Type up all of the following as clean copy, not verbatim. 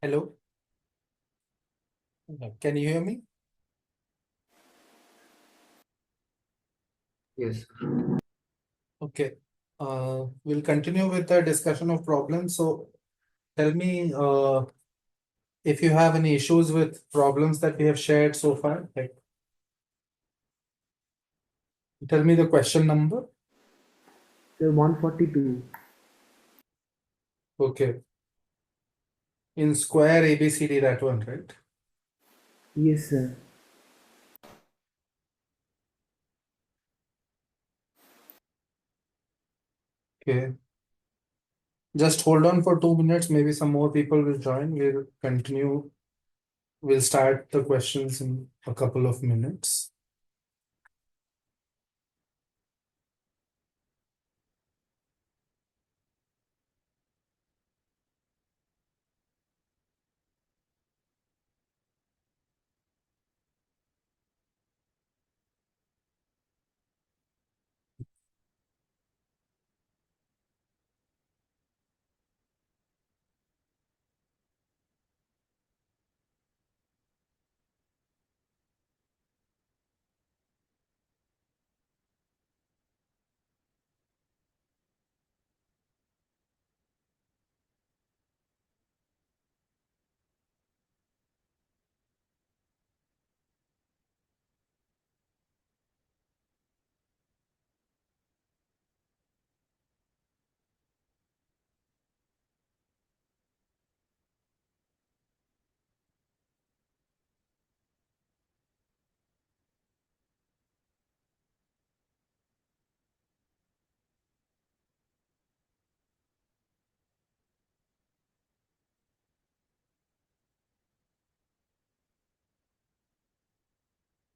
Hello, can you hear me? Yes. Okay. We'll continue with the discussion of problems. So tell me if you have any issues with problems that we have shared so far. Like, tell me the question number. So 142. Okay. In square ABCD, that one, right? Yes, sir. Okay. Just hold on for 2 minutes. Maybe some more people will join. We'll continue. We'll start the questions in a couple of minutes.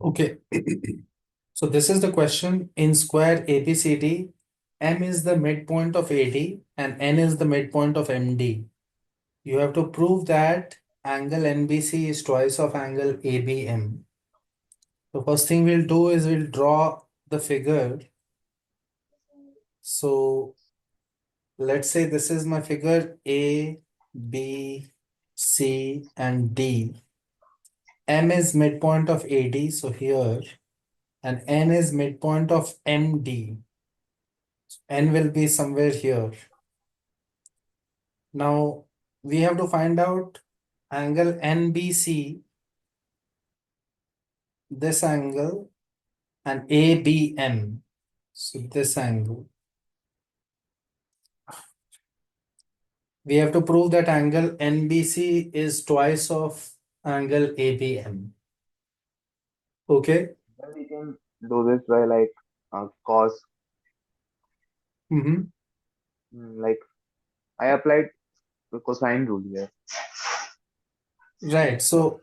Okay. So this is the question. In square ABCD, M is the midpoint of AD and N is the midpoint of MD. You have to prove that angle NBC is twice of angle ABM. The first thing we'll do is we'll draw the figure. So let's say this is my figure A, B, C, and D. M is midpoint of AD, so here, and N is midpoint of MD. N will be somewhere here. Now we have to find out angle NBC, this angle, and ABM. So this angle. We have to prove that angle NBC is twice of angle ABM. Okay. Then we can do this by like cos. Mm-hmm. Like I applied the cosine rule here. Right. So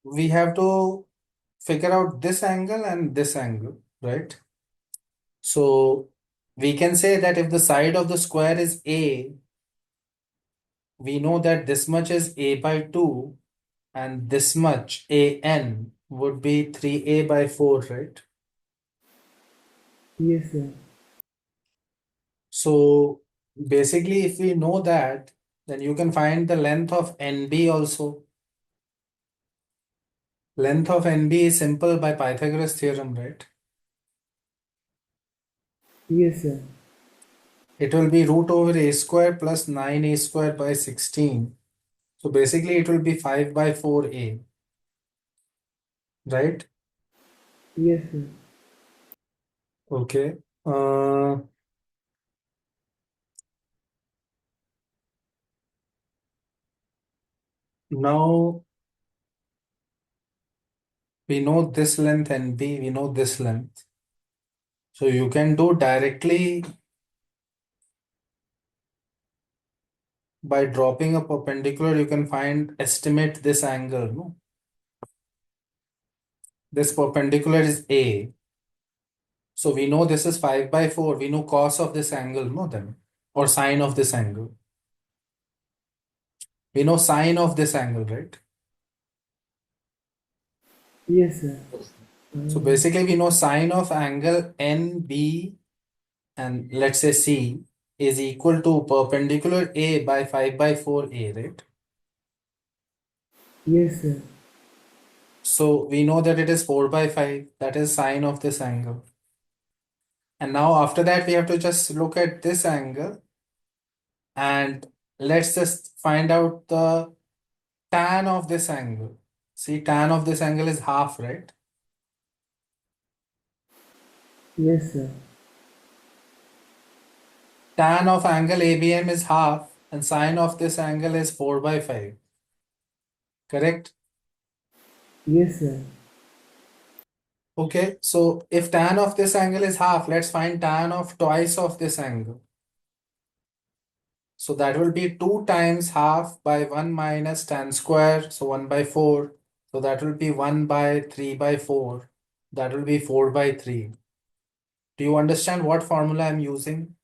we have to figure out this angle and this angle, right? So we can say that if the side of the square is A, we know that this much is A by 2 and this much AN would be 3A by 4, right? Yes, sir. So basically, if we know that, then you can find the length of NB also. Length of NB is simple by Pythagoras theorem, right? Yes, sir. It will be root over A square plus 9A square by 16. So basically, it will be 5 by 4A, right? Yes, sir. Okay. Uh, Now we know this length NB, we know this length. So you can do directly by dropping a perpendicular, you can estimate this angle. No? This perpendicular is A. So we know this is 5 by 4. We know cos of this angle, no then, or sine of this angle. We know sine of this angle, right? Yes, sir. So basically we know sine of angle NB and let's say C is equal to perpendicular A by 5 by 4A, right? Yes, sir. So we know that it is 4 by 5. That is sine of this angle. And now after that, we have to just look at this angle and let's just find out the tan of this angle. See, tan of this angle is half, right? Yes, sir. Tan of angle ABM is half and sine of this angle is 4 by 5. Correct? Yes, sir. Okay, so if tan of this angle is half, let's find tan of twice of this angle. So that will be 2 times half by 1 minus tan square, so 1 by 4. So that will be 1 by 3 by 4. That will be 4 by 3. Do you understand what formula I'm using?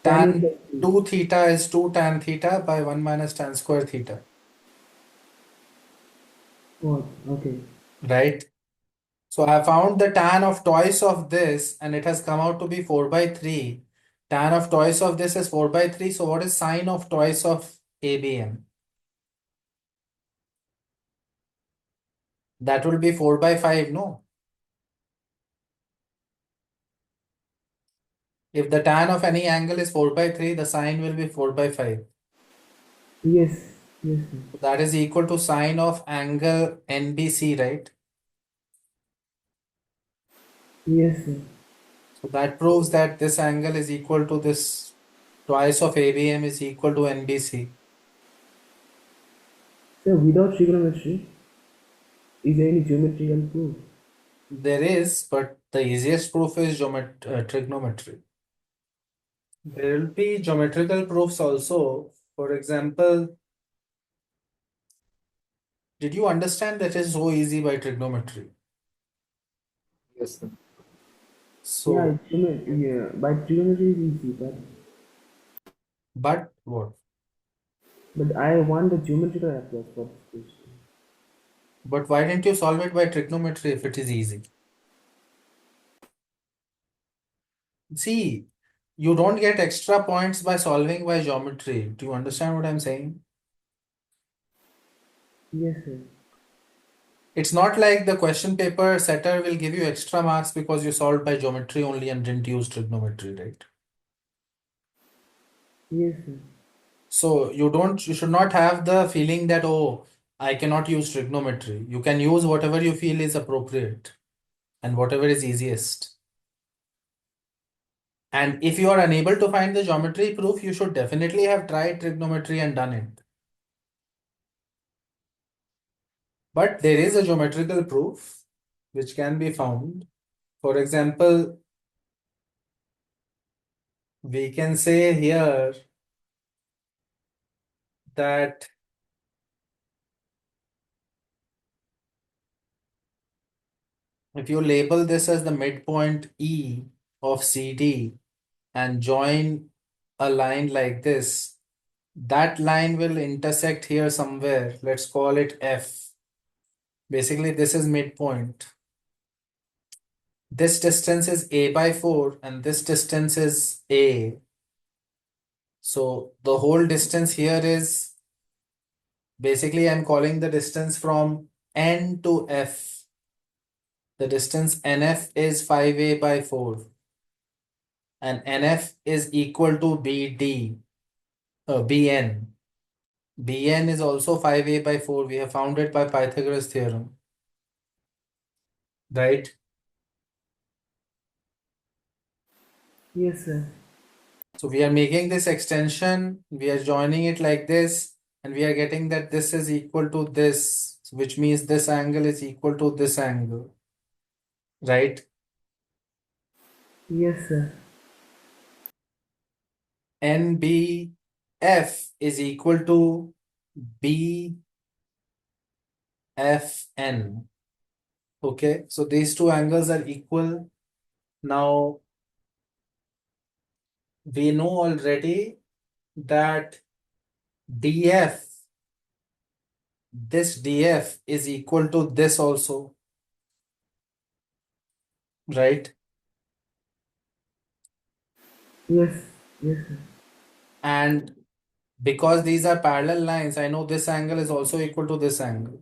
Tan Tan it by 3. 2 theta is 2 tan theta by 1 minus tan square theta, Oh, okay. right? So I found the tan of twice of this and it has come out to be 4 by 3. Tan of twice of this is 4 by 3. So what is sine of twice of ABM? That will be 4 by 5, no? If the tan of any angle is 4 by 3, the sine will be 4 by 5. Yes. Yes, sir. So that is equal to sine of angle NBC, right? Yes, sir. So that proves that this angle is equal to this twice of ABM is equal to NBC. Sir, without trigonometry, is there any geometrical proof? There is, but the easiest proof is trigonometry. There will be geometrical proofs also. For example, did you understand that is so easy by trigonometry? Yes, sir. Yeah, So, yeah, by trigonometry is easy, but what? but I want the geometrical approach for this question. But why didn't you solve it by trigonometry if it is easy? See, you don't get extra points by solving by geometry. Do you understand what I'm saying? Yes, sir. It's not like the question paper setter will give you extra marks because you solved by geometry only and didn't use trigonometry, right? Yes, sir. So you should not have the feeling that, oh, I cannot use trigonometry. You can use whatever you feel is appropriate and whatever is easiest. And if you are unable to find the geometry proof, you should definitely have tried trigonometry and done it. But there is a geometrical proof which can be found. For example, we can say here that if you label this as the midpoint E of CD and join a line like this, that line will intersect here somewhere. Let's call it F. Basically, this is midpoint. This distance is A by 4 and this distance is A. So the whole distance here is basically I'm calling the distance from N to F. The distance NF is 5A by 4 and NF is equal to BN. BN is also 5A by 4. We have found it by Pythagoras theorem, right? Yes, sir. So we are making this extension, we are joining it like this, and we are getting that this is equal to this, which means this angle is equal to this angle, right? Yes, sir. NBF is equal to BFN. Okay, so these two angles are equal. Now we know already that DF, this DF is equal to this also, right? Yes. Yes, sir. And Because these are parallel lines, I know this angle is also equal to this angle.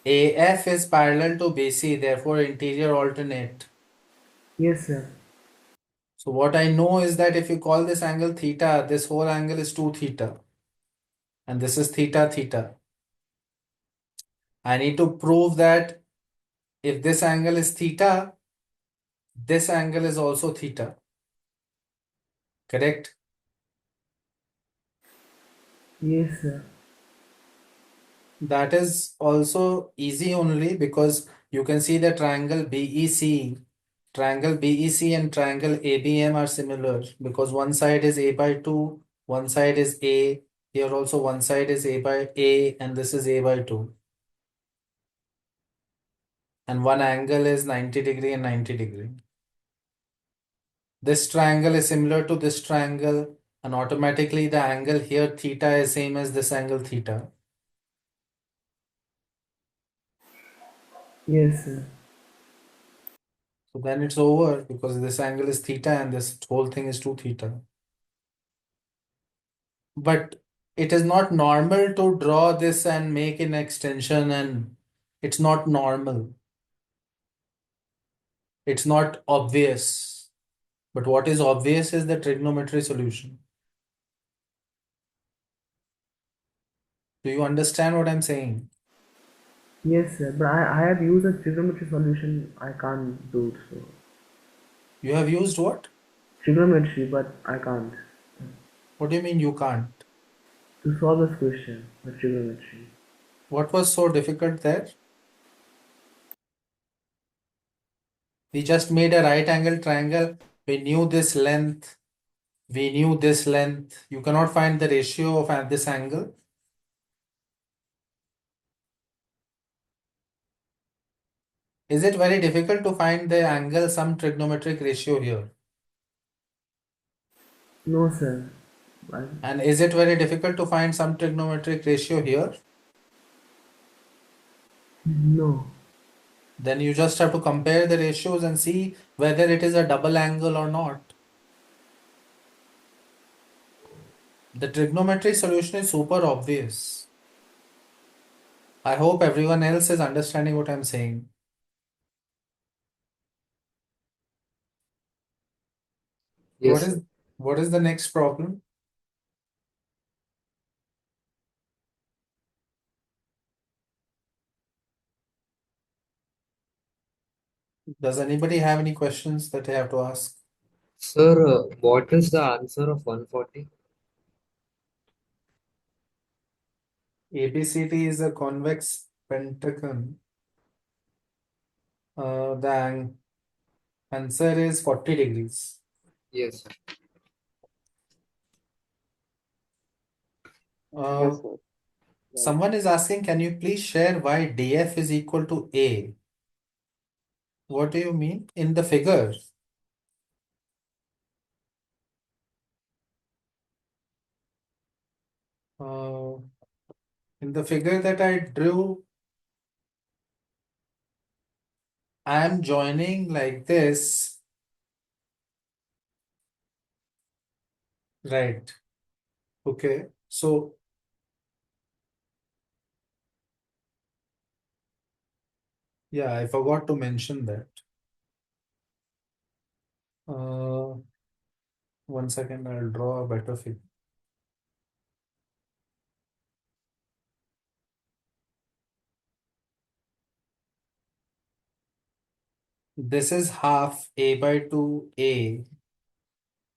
AF is parallel to BC, therefore interior alternate. Yes, sir. So what I know is that if you call this angle theta, this whole angle is 2 theta. And this is theta theta. I need to prove that if this angle is theta, this angle is also theta. Correct? Yes, sir. That is also easy only because you can see the triangle BEC. Triangle BEC and triangle ABM are similar because one side is A by 2, one side is A. Here also one side is A by A and this is A by 2. And one angle is 90 degree and 90 degree. This triangle is similar to this triangle and automatically the angle here theta is same as this angle theta. Yes, sir. So then it's over because this angle is theta and this whole thing is 2 theta. But it is not normal to draw this and make an extension, and it's not normal. It's not obvious. But what is obvious is the trigonometry solution. Do you understand what I'm saying? Yes, sir. But I have used a trigonometry solution. I can't do it. So You have used what? trigonometry, but I can't. What do you mean you can't? To solve this question, the trigonometry. What was so difficult there? We just made a right angle triangle. We knew this length. We knew this length. You cannot find the ratio of this angle. Is it very difficult to find the angle, some trigonometric ratio here? No, sir. I, And is it very difficult to find some trigonometric ratio here? no. Then you just have to compare the ratios and see whether it is a double angle or not. The trigonometry solution is super obvious. I hope everyone else is understanding what I'm saying. What Yes, is sir. what is the next problem? Does anybody have any questions that they have to ask? Sir, what is the answer of 140? ABCD is a convex pentagon. The answer is 40 degrees. Yes, sir. Uh, Yes, sir. Right. Someone is asking, can you please share why DF is equal to A? What do you mean? In the figure. Uh, in the figure that I drew, I am joining like this. Right. Okay. So, yeah, I forgot to mention that. Uh, 1 second, I'll draw a better figure. This is half A by 2A.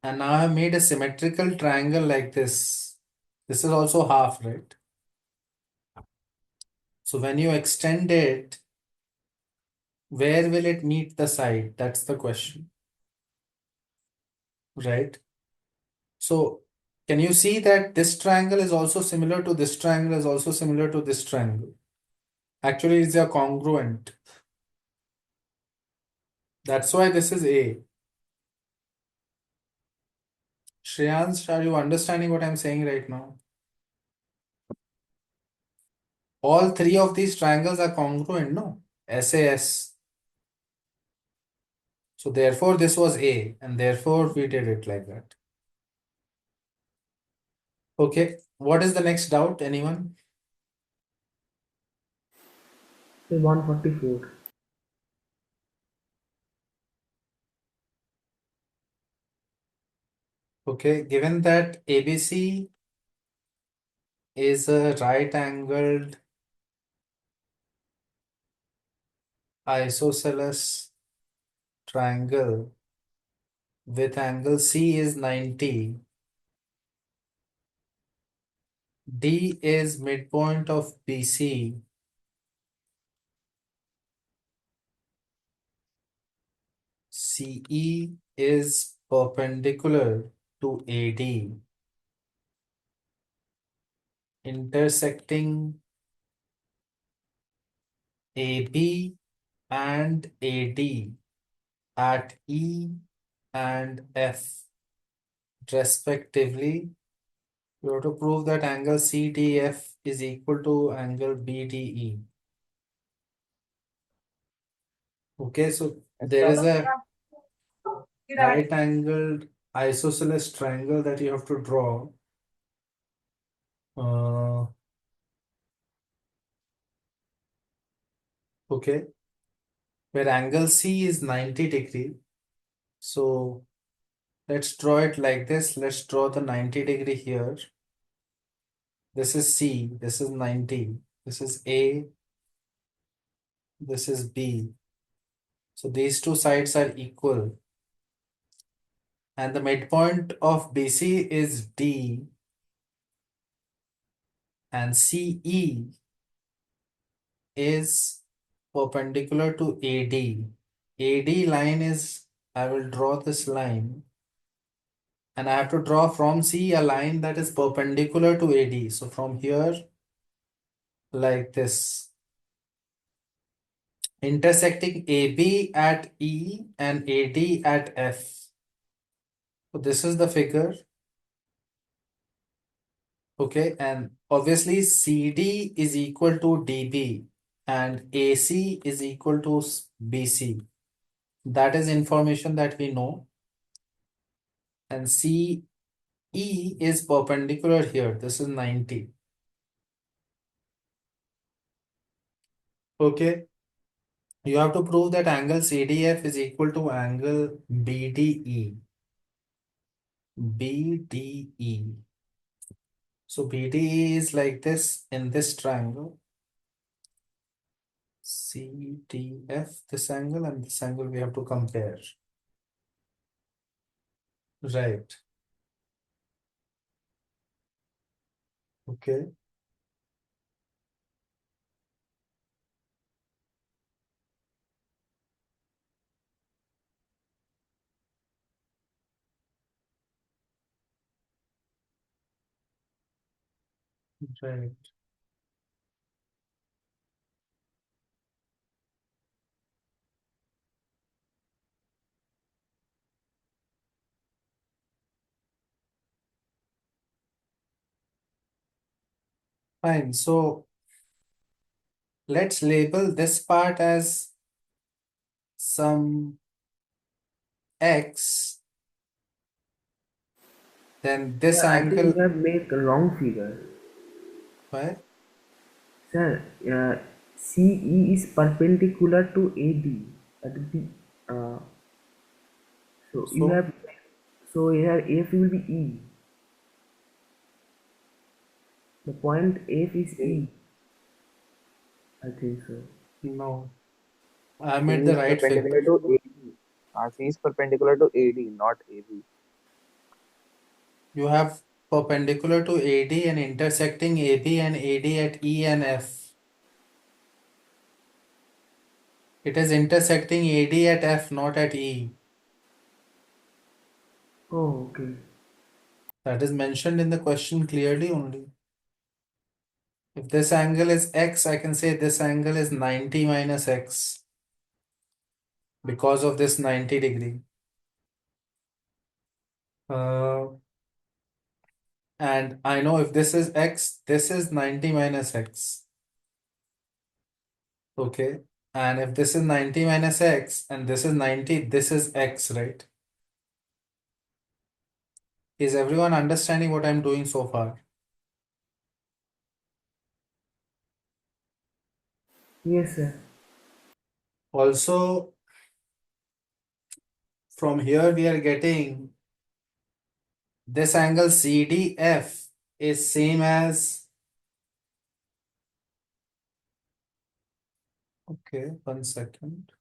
And now I've made a symmetrical triangle like this. This is also half, right? So when you extend it, where will it meet the side? That's the question, right? So can you see that this triangle is also similar to this triangle is also similar to this triangle? Actually, it's a congruent. That's why this is A. Shreyans, are you understanding what I'm saying right now? All three of these triangles are congruent, no? SAS. So therefore this was A, and therefore we did it like that. Okay, what is the next doubt, anyone? Say 144. Okay, given that ABC is a right angled isosceles triangle with angle C is 90, D is midpoint of BC, CE is perpendicular to AD, intersecting AB and AD at E and F respectively. You have to prove that angle CDF is equal to angle BDE. Okay, so Yes, there sir. is a right angled isosceles triangle that you have to draw. Okay, where angle C is 90 degree. So let's draw it like this. Let's draw the 90 degree here. This is C, this is 90, this is A, this is B. So these two sides are equal. And the midpoint of BC is D, and CE is perpendicular to AD. AD line is, I will draw this line, and I have to draw from C a line that is perpendicular to AD. So from here, like this, intersecting AB at E and AD at F. So this is the figure. Okay, and obviously CD is equal to DB and AC is equal to BC. That is information that we know. And CE is perpendicular here. This is 90. Okay, you have to prove that angle CDF is equal to angle BDE. BDE. So BDE is like this in this triangle. CDF, this angle and this angle we have to compare. Right. Okay. Right. Fine. So let's label this part as some X. Then this Sir, I think angle. you have made a wrong figure. Why? Sir, CE is perpendicular to AD at B. Uh, so you So have, so here F will be E. The point F is C, E. I think so. no, I C made the is right perpendicular figure. to AD. C is perpendicular to AD, not AB. You have perpendicular to AD and intersecting AB and AD at E and F. It is intersecting AD at F, not at E. Oh, okay. That is mentioned in the question clearly only. If this angle is X, I can say this angle is 90 minus X because of this 90 degree. Uh, and I know if this is X, this is 90 minus X. Okay. And if this is 90 minus x and this is 90, this is x, right? Is everyone understanding what I'm doing so far? Yes, sir. Also, from here we are getting this angle CDF is same as, okay, 1 second.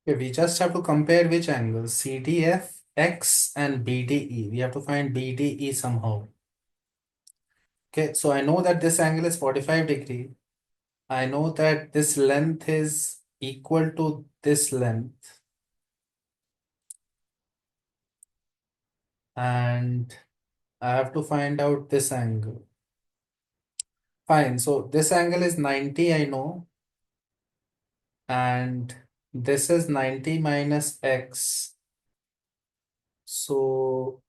Okay, we just have to compare which angles, CDF, X and BDE. We have to find BDE somehow. Okay, so I know that this angle is 45 degree. I know that this length is equal to this length. And I have to find out this angle. Fine, so this angle is 90, I know. And this is 90 minus X. So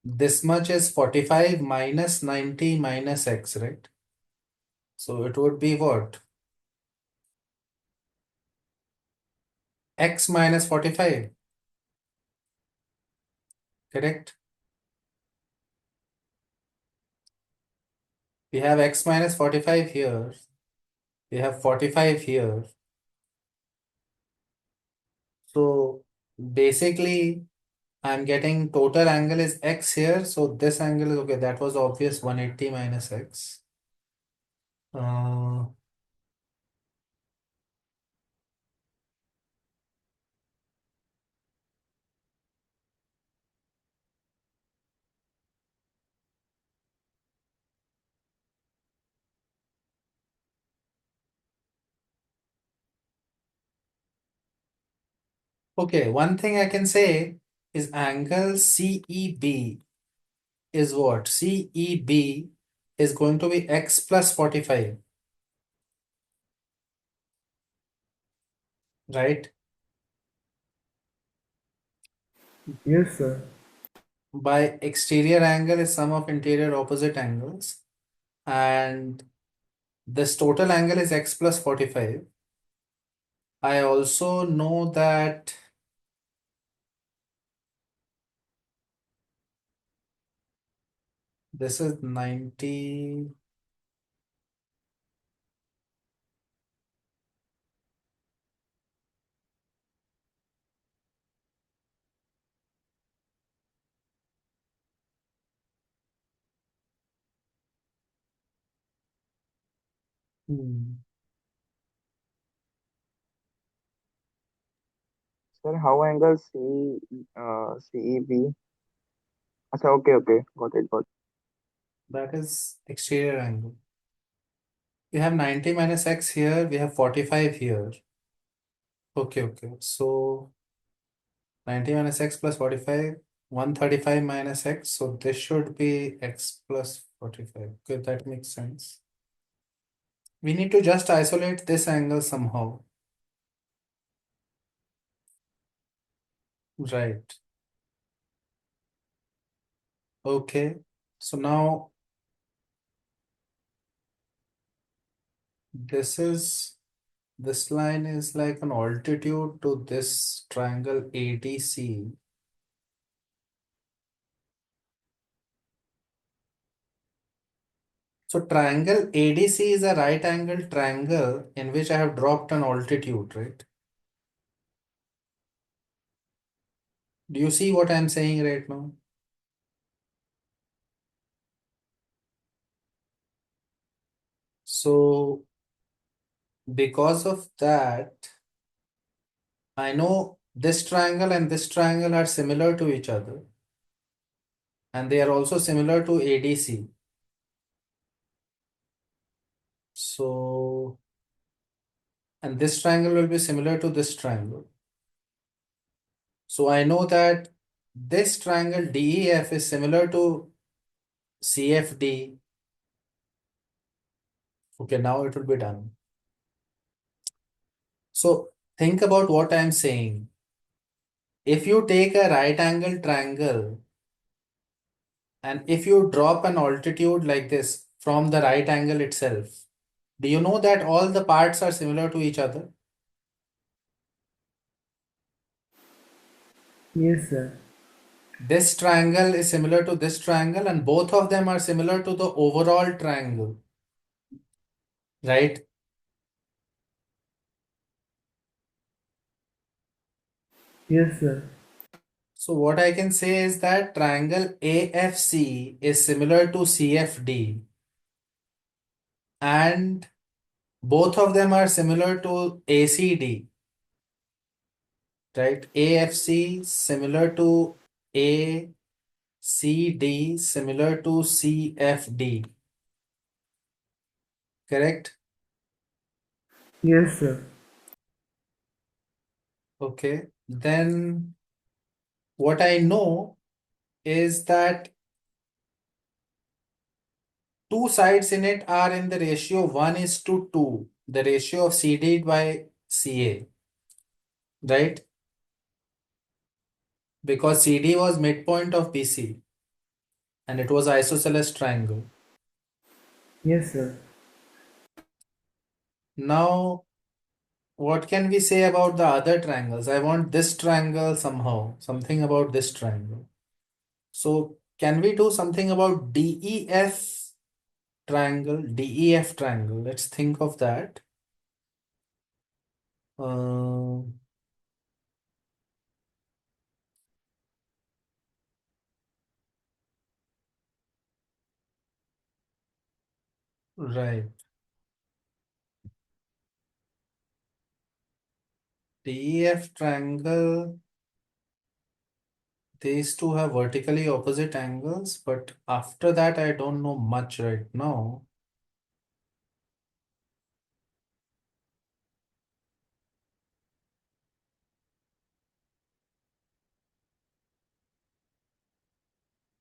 this much is 45 minus 90 minus X, right? So it would be what? X minus 45, correct? We have X minus 45 here. We have 45 here. So basically, I'm getting total angle is X here. So this angle is okay. That was obvious, 180 minus X. Uh, okay, one thing I can say is angle CEB is what? CEB is going to be X plus 45, right? Yes, sir. By exterior angle is sum of interior opposite angles. And this total angle is X plus 45. I also know that this is 90. Hmm. Sir, how angle CEB? Acha, okay, okay, got it. That is exterior angle. We have 90 minus X here. We have 45 here. Okay, okay. So 90 minus X plus 45, 135 minus X. So this should be X plus 45. Okay, that makes sense. We need to just isolate this angle somehow. Right. Okay. So now this line is like an altitude to this triangle ADC. So triangle ADC is a right angle triangle in which I have dropped an altitude, right? Do you see what I'm saying right now? So because of that, I know this triangle and this triangle are similar to each other, and they are also similar to ADC. So, and this triangle will be similar to this triangle. So I know that this triangle DEF is similar to CFD Okay, now it will be done. So think about what I'm saying. If you take a right angle triangle and if you drop an altitude like this from the right angle itself, do you know that all the parts are similar to each other? Yes, sir. This triangle is similar to this triangle, and both of them are similar to the overall triangle, right? Yes, sir. So what I can say is that triangle AFC is similar to CFD, and both of them are similar to ACD, right? AFC similar to ACD similar to CFD, correct? Yes, sir. Okay. Then what I know is that two sides in it are in the ratio 1:2, the ratio of CD by CA, right? Because CD was midpoint of BC and it was isosceles triangle. Yes, sir. Now, what can we say about the other triangles? I want this triangle somehow, something about this triangle. So, can we do something about DEF triangle? Let's think of that. Uh, right. DEF triangle, these two have vertically opposite angles, but after that, I don't know much right now.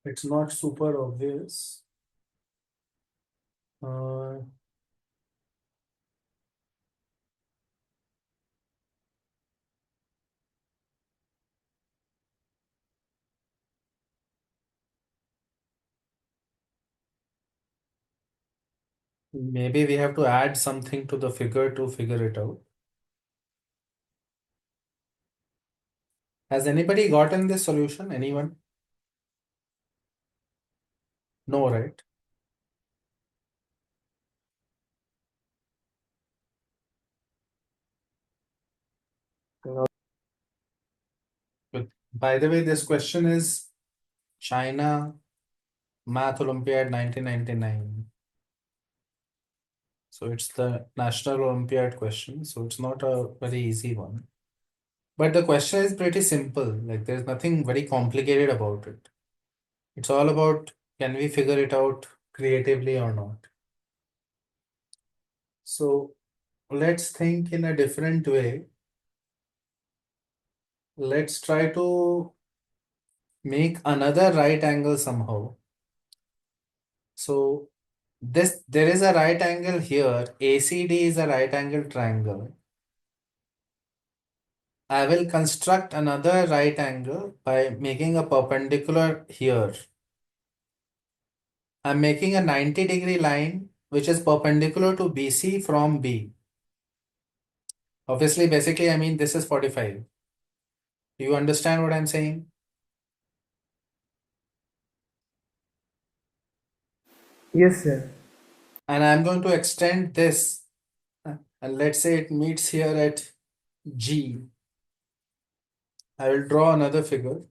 It's not super obvious. Uh, Maybe we have to add something to the figure to figure it out. Has anybody gotten this solution? Anyone? No, right? Good. By the way, this question is China Math Olympiad 1999. So it's the National Olympiad question. So it's not a very easy one. But the question is pretty simple. Like there's nothing very complicated about it. It's all about can we figure it out creatively or not. So let's think in a different way. Let's try to make another right angle somehow. So there is a right angle here. ACD is a right angle triangle. I will construct another right angle by making a perpendicular here. I'm making a 90-degree line which is perpendicular to BC from B. Obviously, basically, I mean this is 45. Do you understand what I'm saying? Yes, sir. And I'm going to extend this, and let's say it meets here at G. I will draw another figure.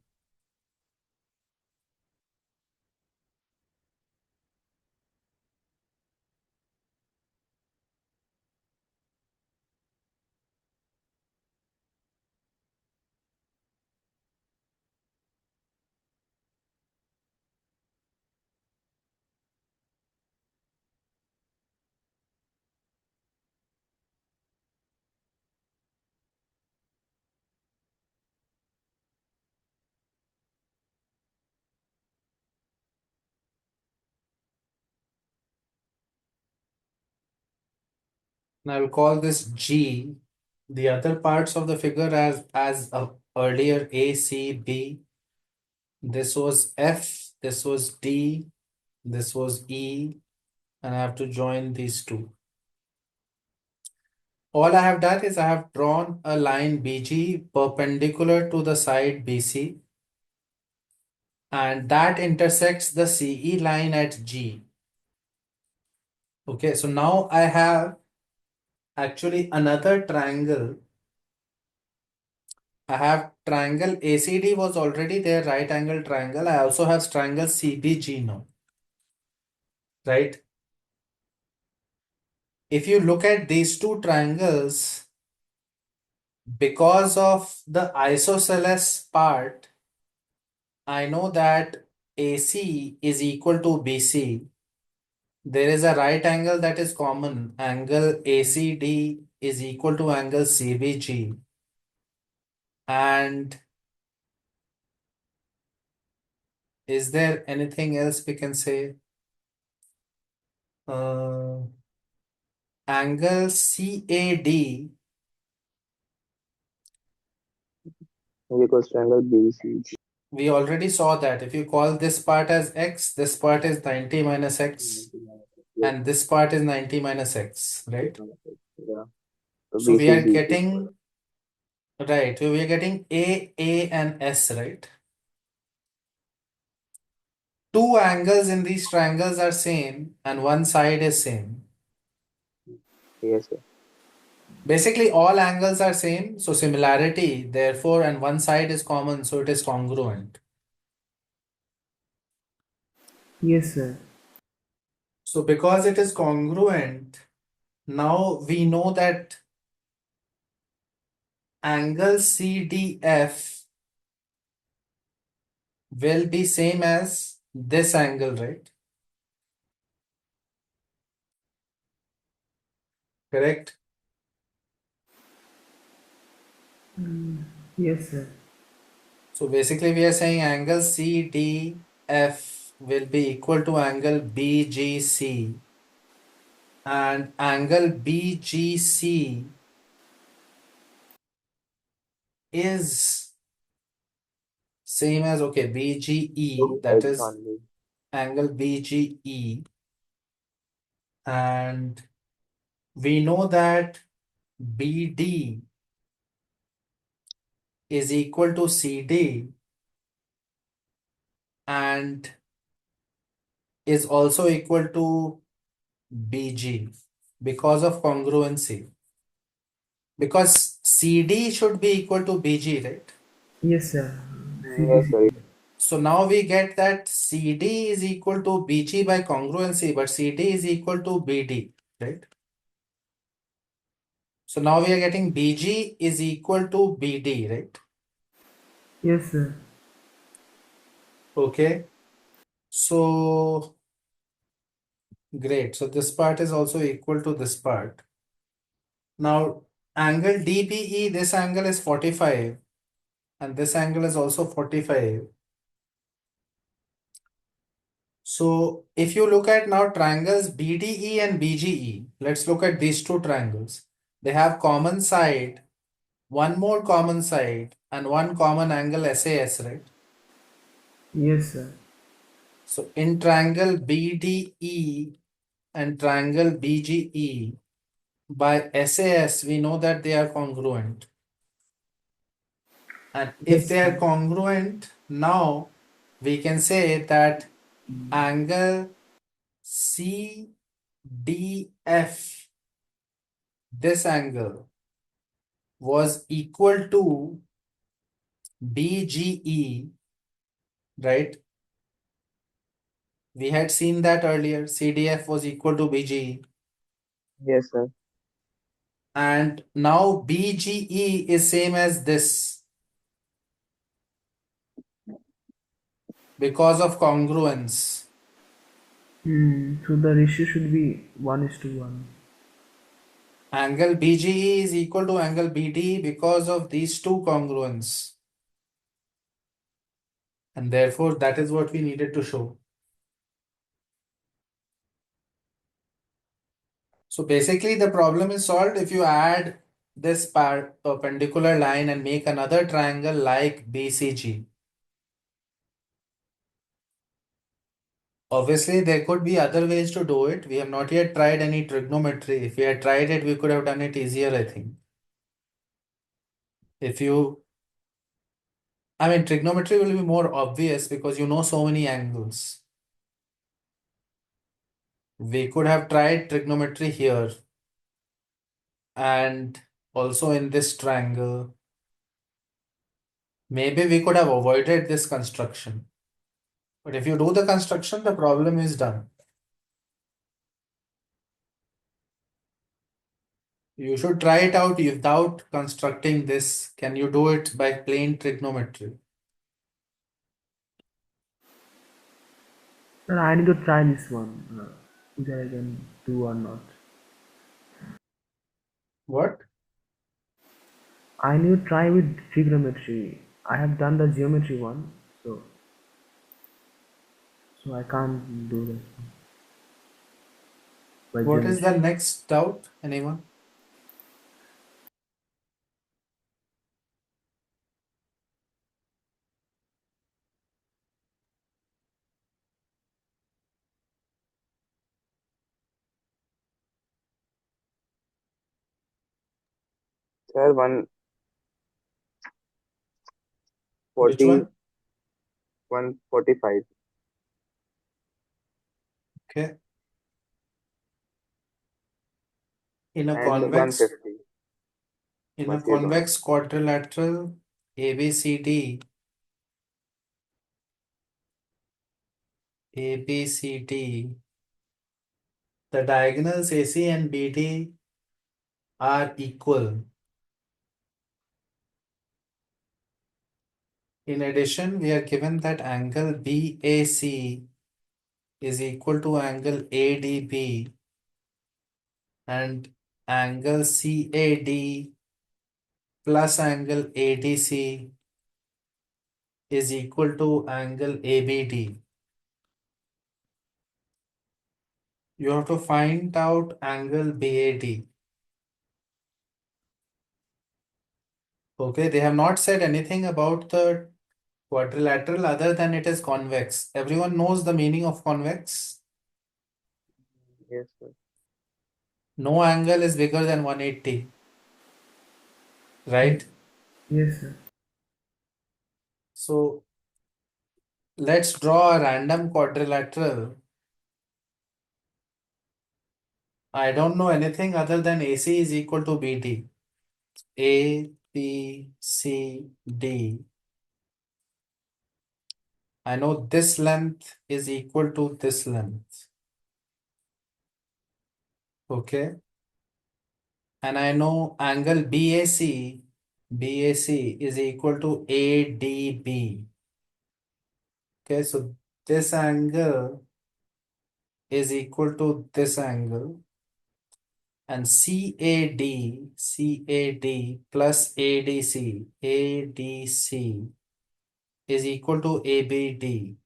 And I'll call this G. The other parts of the figure as earlier A, C, B. This was F, this was D, this was E, and I have to join these two. All I have done is I have drawn a line BG perpendicular to the side BC, and that intersects the CE line at G. Okay, so now I have actually another triangle. I have triangle ACD was already there, right angle triangle. I also have triangle CBG now, right? If you look at these two triangles, because of the isosceles part, I know that AC is equal to BC. There is a right angle that is common. Angle ACD is equal to angle CBG. And is there anything else we can say? Angle CAD, is equals to angle BC. we already saw that. If you call this part as X, this part is 90 minus X, Yes, and this part is 90 minus X, right? yeah. So So we BC are is equal to, getting, right, we are getting A, and S, right? Two angles in these triangles are same, and one side is same. yes, sir. Basically, all angles are same, so similarity, therefore, and one side is common, so it is congruent. Yes, sir. So because it is congruent, now we know that angle CDF will be same as this angle, right? Correct? Yes, sir. So basically we are saying angle CDF will be equal to angle BGC, and angle BGC is same as, okay, BGE, that X is only. angle BGE, and we know that BD is equal to CD and is also equal to BG because of congruency. Because CD should be equal to BG, right? Yes, sir. Yes, CBC. sir. So now we get that CD is equal to BG by congruency, but CD is equal to BD, right? So now we are getting BG is equal to BD, right? Yes, sir. Okay. So great. So this part is also equal to this part. Now angle DBE, this angle is 45 and this angle is also 45. So if you look at now triangles BDE and BGE, let's look at these two triangles. They have common side, one more common side, and one common angle SAS, right? Yes, sir. So in triangle BDE and triangle BGE, by SAS, we know that they are congruent. And if Yes, they are sir. congruent, now we can say that angle CDF, this angle, was equal to BGE, right? We had seen that earlier. CDF was equal to BGE. Yes, sir. And now BGE is same as this because of congruence. So the ratio should be 1:1. Angle BGE is equal to angle BD because of these two congruence. And therefore, that is what we needed to show. So basically the problem is solved if you add this perpendicular line and make another triangle like BCG. Obviously, there could be other ways to do it. We have not yet tried any trigonometry. If we had tried it, we could have done it easier, I think. I mean, trigonometry will be more obvious because you know so many angles. We could have tried trigonometry here and also in this triangle. Maybe we could have avoided this construction. But if you do the construction, the problem is done. You should try it out without constructing this. Can you do it by plain trigonometry? Sir, I need to try this one. Whether I can do or not. What? I need to try with trigonometry. I have done the geometry one, so I can't do this by What is geometry. the next doubt? Anyone? Sir, Which 140, one? 145 Okay. In a and convex 150. in a बस ये दोनों. convex quadrilateral ABCD, ABCD, the diagonals AC and BD are equal. In addition, we are given that angle BAC is equal to angle ADB and angle CAD plus angle ADC is equal to angle ABD. You have to find out angle BAD. Okay, they have not said anything about the quadrilateral other than it is convex. Everyone knows the meaning of convex. Yes, sir. No angle is bigger than 180, right? Yes, sir. So let's draw a random quadrilateral. I don't know anything other than AC is equal to BD. A, B, C, D. I know this length is equal to this length. Okay. And I know angle BAC is equal to ADB. Okay, so this angle is equal to this angle, and CAD plus ADC is equal to ABD.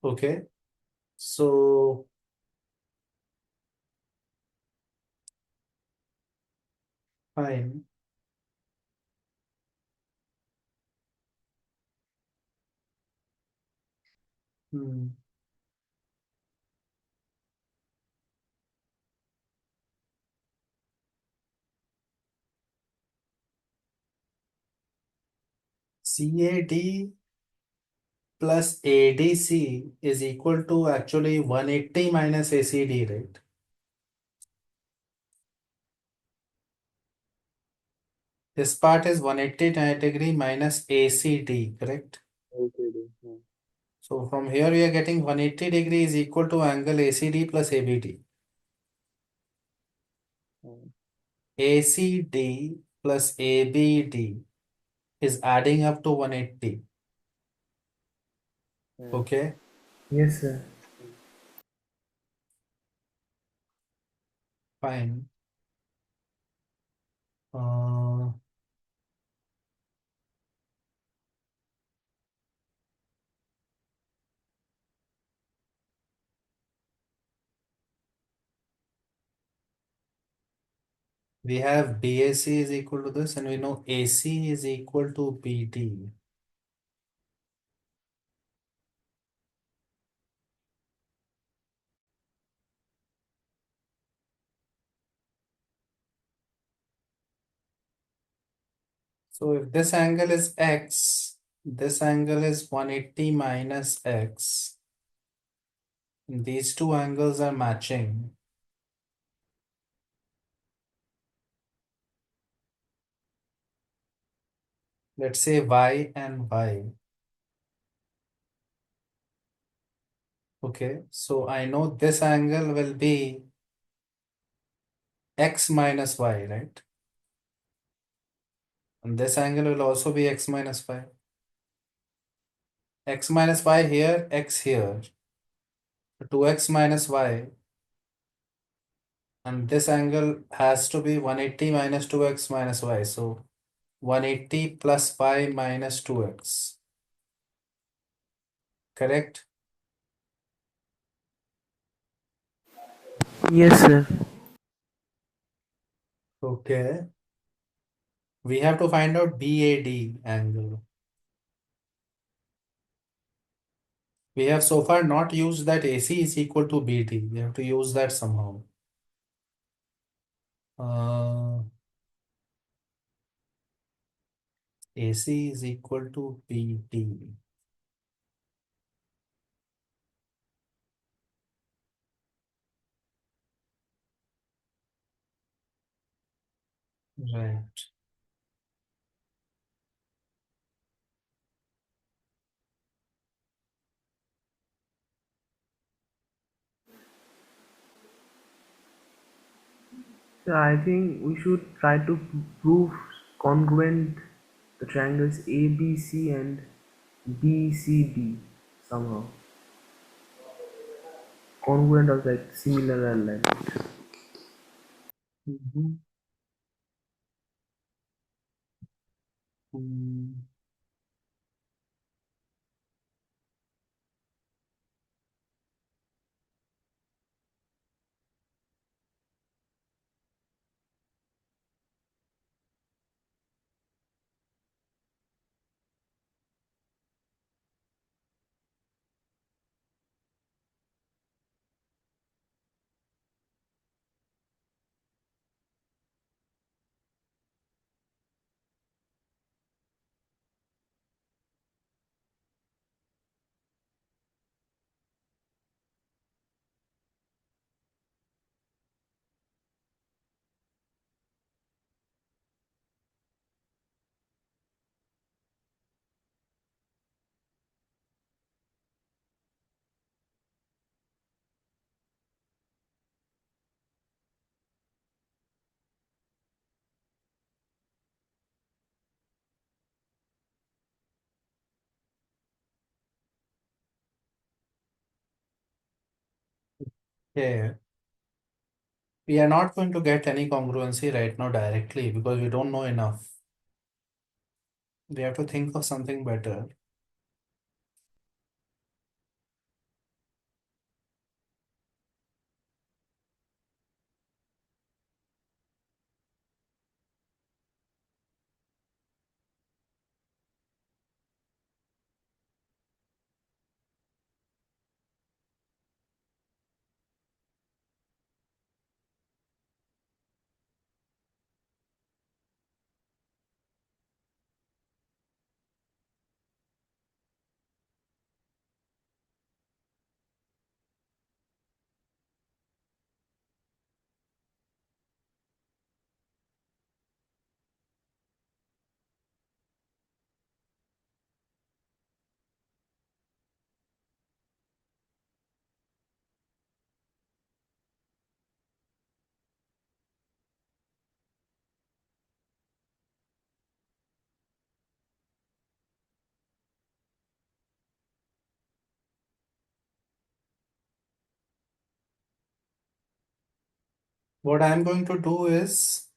Okay, so fine. Hmm. CAD plus ADC is equal to actually 180 minus ACD, right? This part is 180 degree minus ACD, correct? LCD. Yeah. So from here we are getting 180 degree is equal to angle ACD plus ABD. Yeah. ACD plus ABD is adding up to 180. Yeah. Okay, Yes, sir. fine. Uh, We have BAC is equal to this, and we know AC is equal to BD. So if this angle is X, this angle is 180 minus X. And these two angles are matching. Let's say Y and Y. Okay, so I know this angle will be X minus Y, right? And this angle will also be X minus Y. X minus Y here, X here. 2X minus Y. And this angle has to be 180 minus 2X minus Y. So 180 plus Y minus 2X. Correct? Yes, sir. Okay. We have to find out BAD angle. We have so far not used that AC is equal to BD. We have to use that somehow. AC is equal to BD. Right. So I think we should try to prove congruent the triangles ABC and BCD somehow. Congruent or like similar alignment. Mhm. Mm, yeah. We are not going to get any congruency right now directly because we don't know enough. We have to think of something better. What I'm going to do is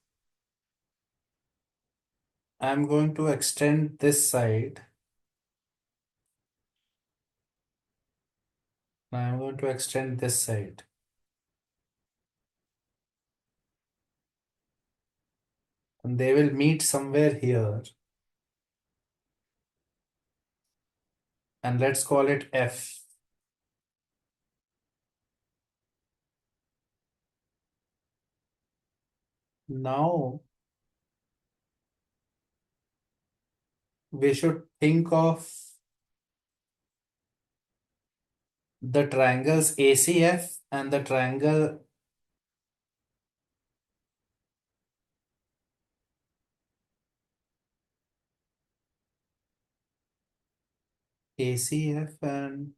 I'm going to extend this side. I'm going to extend this side. and they will meet somewhere here, and let's call it F. Now we should think of the triangles ACF and the triangle ACF and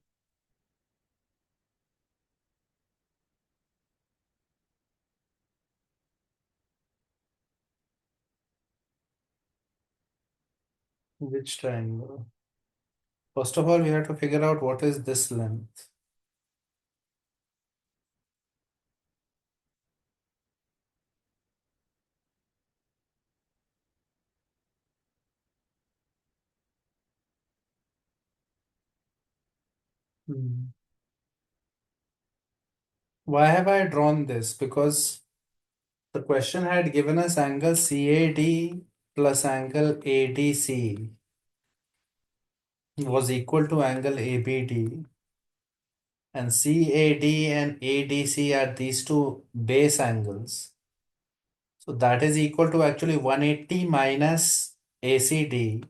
which triangle? First of all, we have to figure out what is this length. Why have I drawn this? Because the question had given us angle CAD plus angle ADC was equal to angle ABD, and CAD and ADC are these two base angles. So that is equal to actually 180 minus ACD,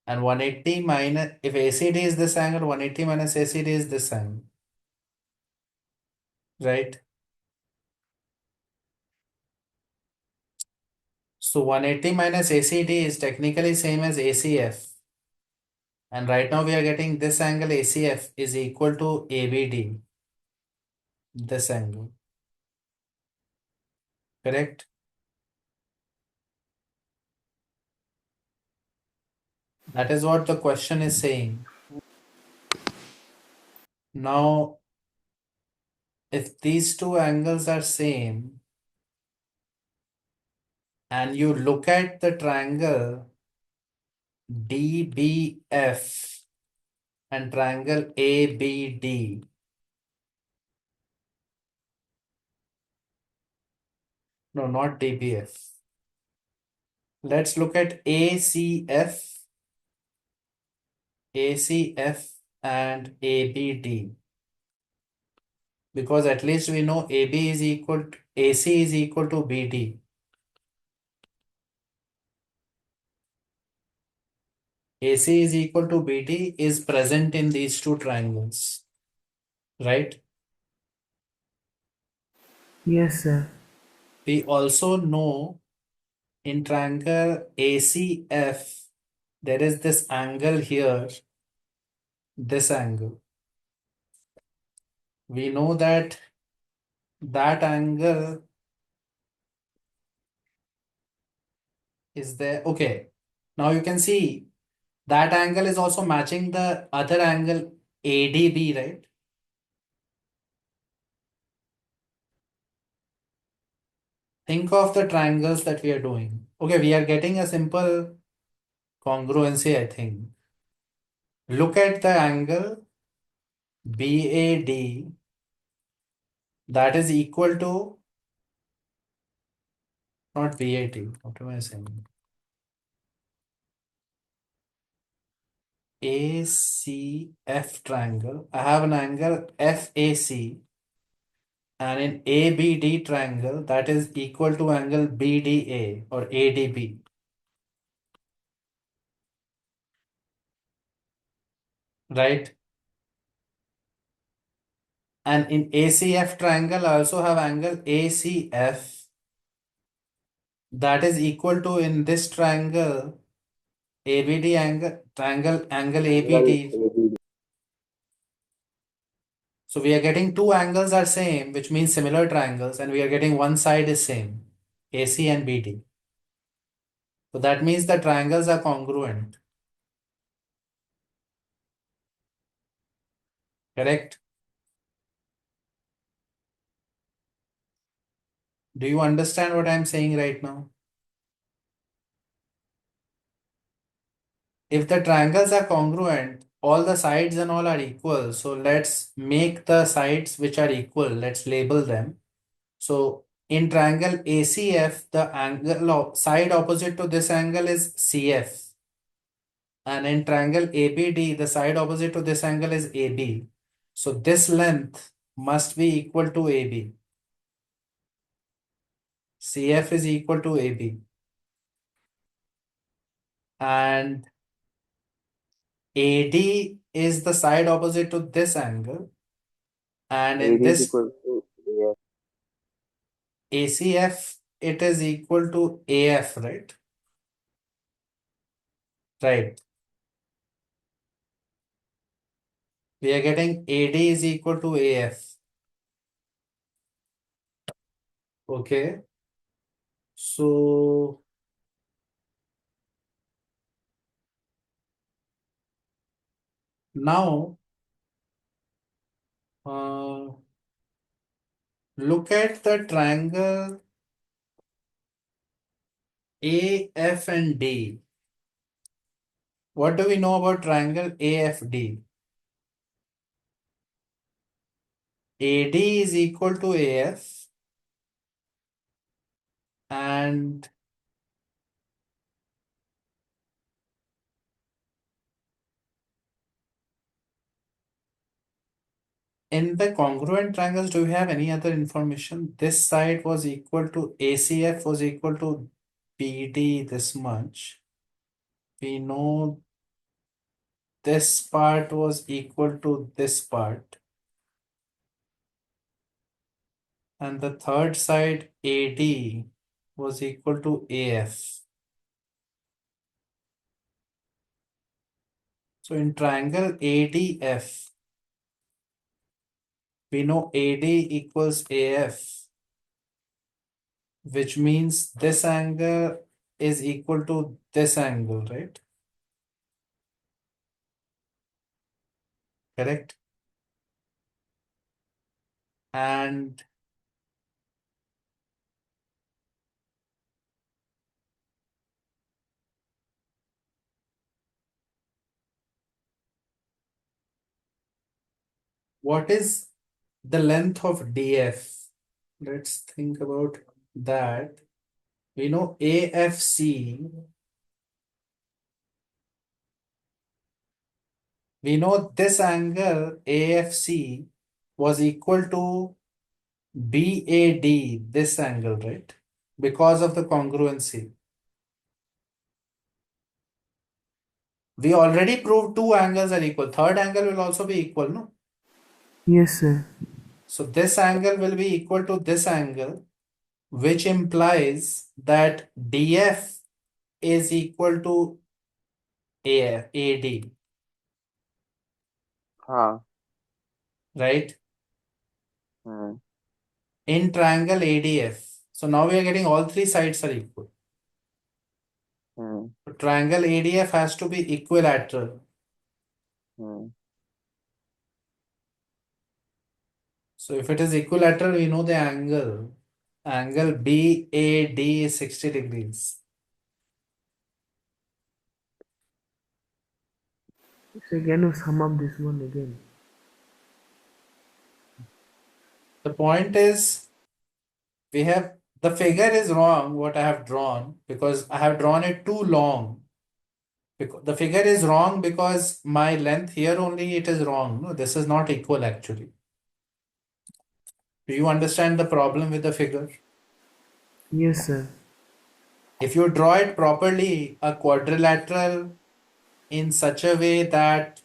and 180 minus, if ACD is this angle, 180 minus ACD is this angle, right? So 180 minus ACD is technically same as ACF. And right now we are getting this angle ACF is equal to ABD, this angle, correct? That is what the question is saying. Now, if these two angles are same, and you look at the triangle DBF and triangle ABD, no, not DBF. Let's look at ACF, ACF and ABD. Because at least we know AB is equal to AC is equal to BD. AC is equal to BD is present in these two triangles, right? Yes, sir. We also know in triangle ACF there is this angle here, this angle. We know that that angle is there. Okay, now you can see that angle is also matching the other angle ADB, right? Think of the triangles that we are doing. Okay, we are getting a simple congruency, I think. Look at the angle BAD, that is equal to, not BAT, what am I saying? ACF triangle. I have an angle FAC, and in ABD triangle that is equal to angle BDA or ADB. Right? And in ACF triangle I also have angle ACF that is equal to, in this triangle, ABD angle ABD. So we are getting two angles are same, which means similar triangles, and we are getting one side is same, AC and BD. So that means the triangles are congruent. Correct? Do you understand what I'm saying right now? If the triangles are congruent, all the sides and all are equal. So let's make the sides which are equal, let's label them. So In triangle ACF, the angle side opposite to this angle is CF. And in triangle ABD, the side opposite to this angle is AB. So this length must be equal to AB. CF is equal to AB. And AD is the side opposite to this angle. And in AD is this equal to AF. ACF, it is equal to AF, right? Right. We are getting AD is equal to AF. Okay. So now look at the triangle AF and D. What do we know about triangle AFD? AD is equal to AF and in the congruent triangles, do we have any other information? This side was equal to ACF was equal to BD this much. We know this part was equal to this part. And the third side AD was equal to AF. So in triangle ADF, we know AD equals AF, which means this angle is equal to this angle, right? Correct? And what is the length of DF? Let's think about that. We know AFC. We know this angle AFC was equal to BAD, this angle, right? Because of the congruency. We already proved two angles are equal. Third angle will also be equal, no? Yes, sir. So this angle will be equal to this angle, which implies that DF is equal to AD, हाँ. right? Hmm. In triangle ADF. So now we are getting all three sides are equal. Hmm. So triangle ADF has to be equilateral. Hmm. So if it is equilateral, we know the angle. Angle BAD is 60 degrees. So can you sum up this one again? The point is, we have the figure is wrong what I have drawn because I have drawn it too long. Because the figure is wrong because my length here only it is wrong. No, this is not equal actually. Do you understand the problem with the figure? Yes, sir. If you draw it properly, a quadrilateral in such a way that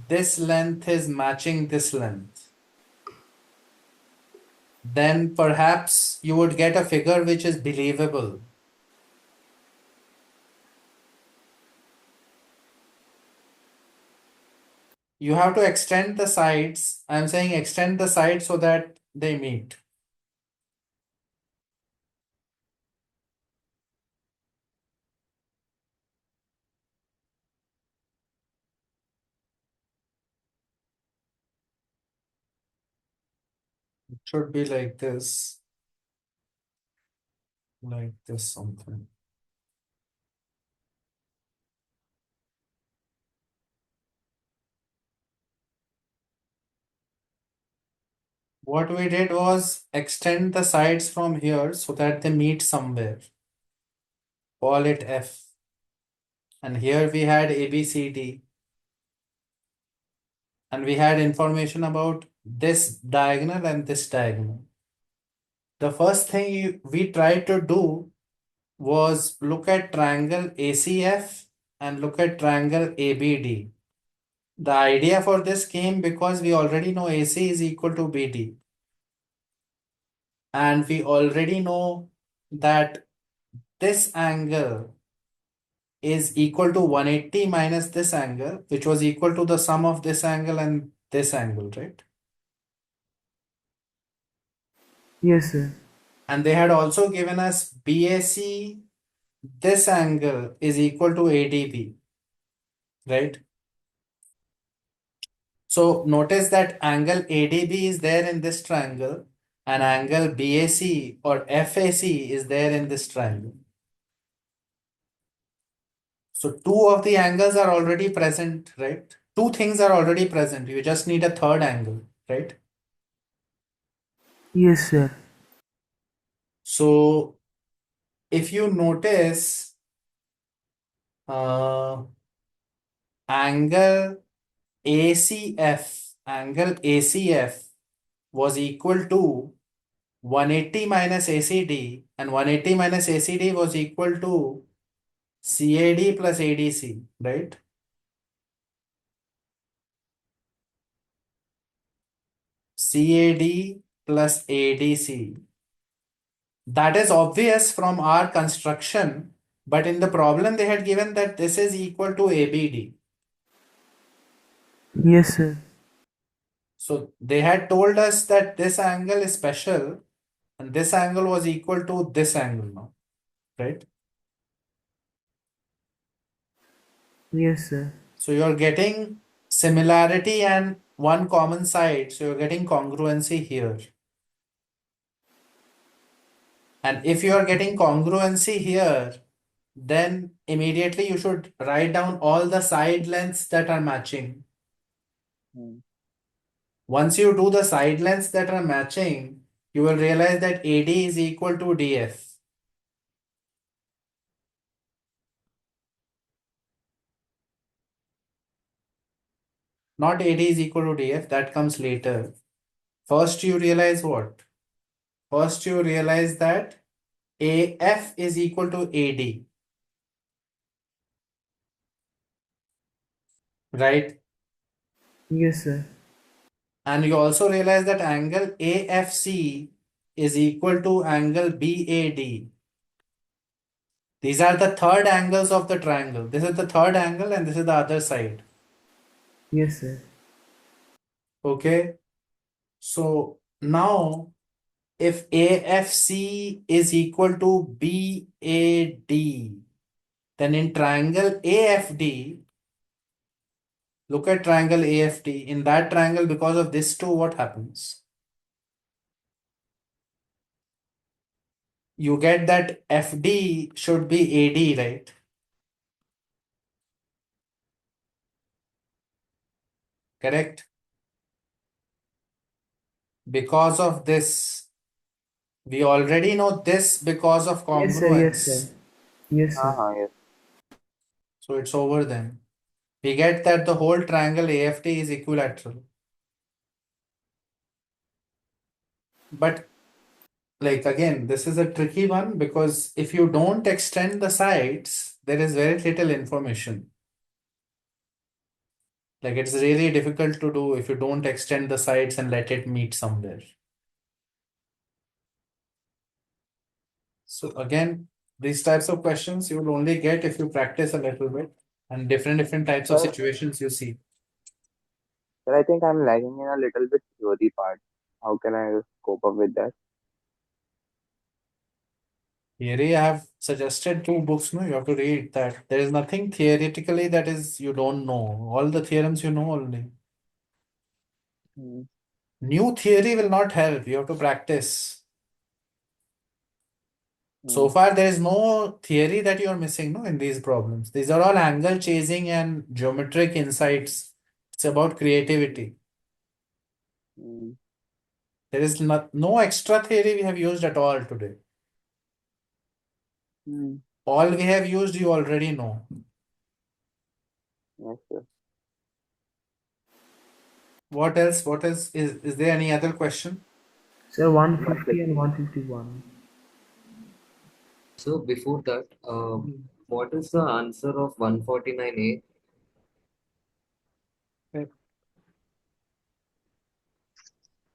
this length is matching this length, then perhaps you would get a figure which is believable. You have to extend the sides. I'm saying extend the sides so that they meet. It should be like this something. what we did was extend the sides from here so that they meet somewhere. Call it F. And here we had ABCD. And we had information about this diagonal and this diagonal. The first thing we tried to do was look at triangle ACF and look at triangle ABD. The idea for this came because we already know AC is equal to BD. And we already know that this angle is equal to 180 minus this angle, which was equal to the sum of this angle and this angle, right? Yes, sir. And they had also given us BAC, this angle is equal to ADB, right? So notice that angle ADB is there in this triangle and angle BAC or FAC is there in this triangle. So two of the angles are already present, right? Two things are already present. You just need a third angle, right? Yes, sir. So if you notice, uh, angle ACF was equal to 180 minus ACD, and 180 minus ACD was equal to CAD plus ADC, right? CAD plus ADC. That is obvious from our construction, but in the problem they had given that this is equal to ABD. Yes, sir. So they had told us that this angle is special and this angle was equal to this angle now, right? Yes, sir. So you're getting similarity and one common side. So you're getting congruency here. And if you are getting congruency here, then immediately you should write down all the side lengths that are matching. Hmm. Once you do the side lengths that are matching, you will realize that AD is equal to DF. Not AD is equal to DF, that comes later. First you realize what? First you realize that AF is equal to AD, right? Yes, sir. And you also realize that angle AFC is equal to angle BAD. These are the third angles of the triangle. This is the third angle and this is the other side. Yes, sir. Okay. So now if AFC is equal to BAD, then in triangle AFD, look at triangle AFD. In that triangle, because of this two, what happens? You get that FD should be AD, right? Correct? Because of this, we already know this because of Yes, sir. Yes, sir. congruence. Yes, sir. Yes. So it's over then. We get that the whole triangle AFD is equilateral. But like again, this is a tricky one because if you don't extend the sides, there is very little information. Like it's really difficult to do if you don't extend the sides and let it meet somewhere. So again, these types of questions you will only get if you practice a little bit and different types of Sir, situations you see. sir, I think I'm lagging in a little bit theory part. How can I cope up with that? Theory, I have suggested two books, no, you have to read that. There is nothing theoretically that is you don't know. All the theorems you know only. Hmm. New theory will not help. You have to practice. So Hmm. far, there is no theory that you are missing, no, in these problems. These are all angle chasing and geometric insights. It's about creativity. Hmm. There is no extra theory we have used at all today. All we have used you already know. Yes, sir. What else? What is there any other question? Sir, Not 150 with and me. 151. So before that, what is the answer of 149A?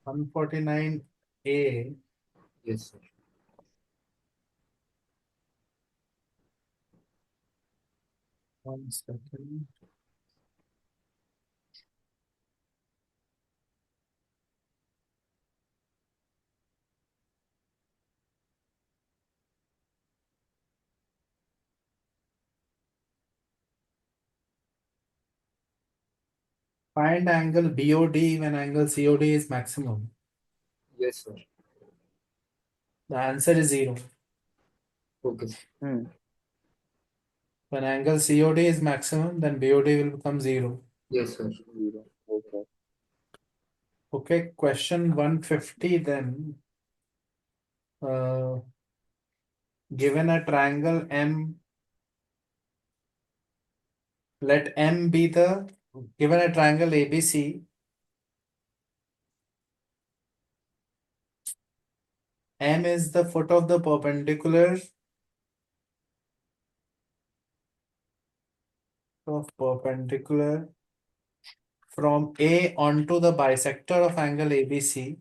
149A. Yes, sir. One second. Find angle BOD when angle COD is maximum. Yes, sir. The answer is 0. Okay, sir. Hmm. When angle COD is maximum, then BOD will become 0. Yes, sir. Zero. Yes, sir. Okay, question 150 then. Uh, given a triangle M, let M be the, given a triangle ABC, M is the foot of the perpendicular from A onto the bisector of angle ABC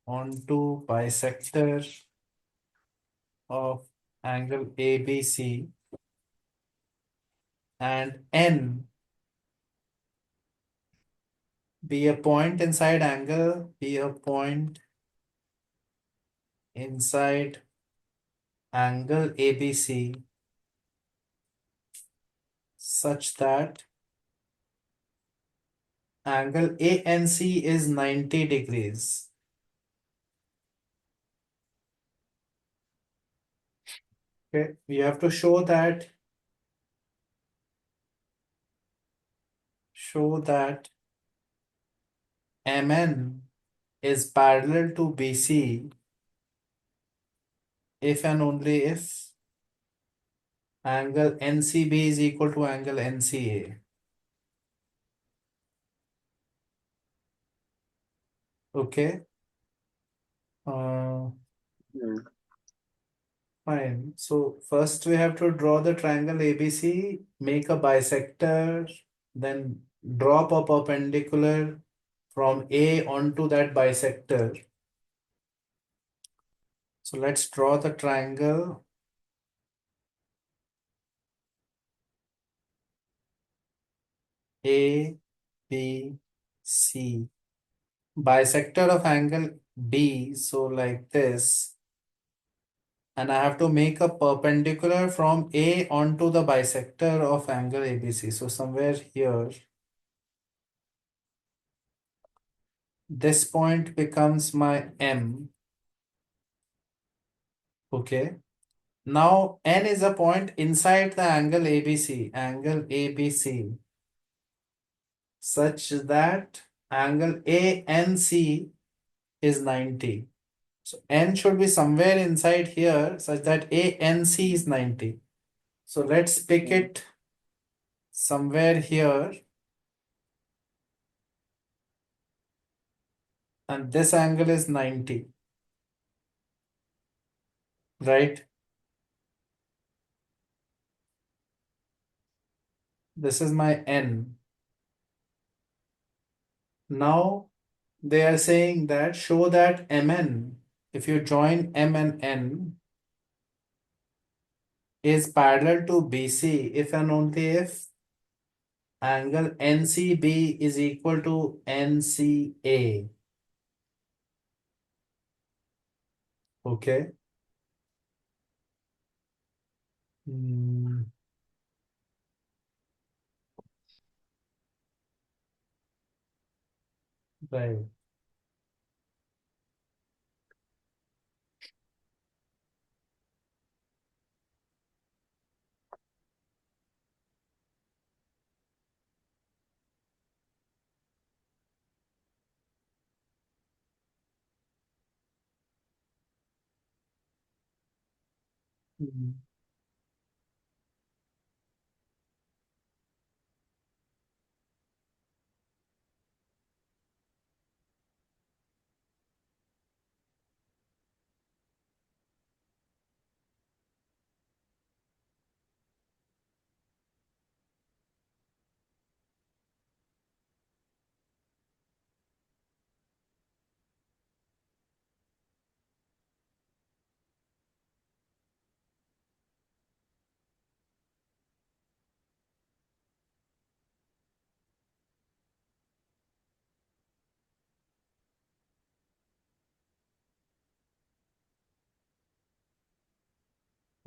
onto bisector of angle ABC, and N be a point inside angle ABC such that angle ANC is 90 degrees. Okay, we have to show that MN is parallel to BC if and only if angle NCB is equal to angle NCA. Okay. Hmm. Fine. So first we have to draw the triangle ABC, make a bisector, then drop a perpendicular from A onto that bisector. So let's draw the triangle ABC. Bisector of angle B, so like this. And I have to make a perpendicular from A onto the bisector of angle ABC. So somewhere here, this point becomes my M. Okay. Now N is a point inside the angle ABC, such that angle ANC is 90. So N should be somewhere inside here such that ANC is 90. So let's pick Hmm. it somewhere here, and this angle is 90, right? This is my N. Now they are saying that show that MN, if you join M and N, is parallel to BC if and only if angle NCB is equal to NCA. Okay. Hmm, right. Mhm.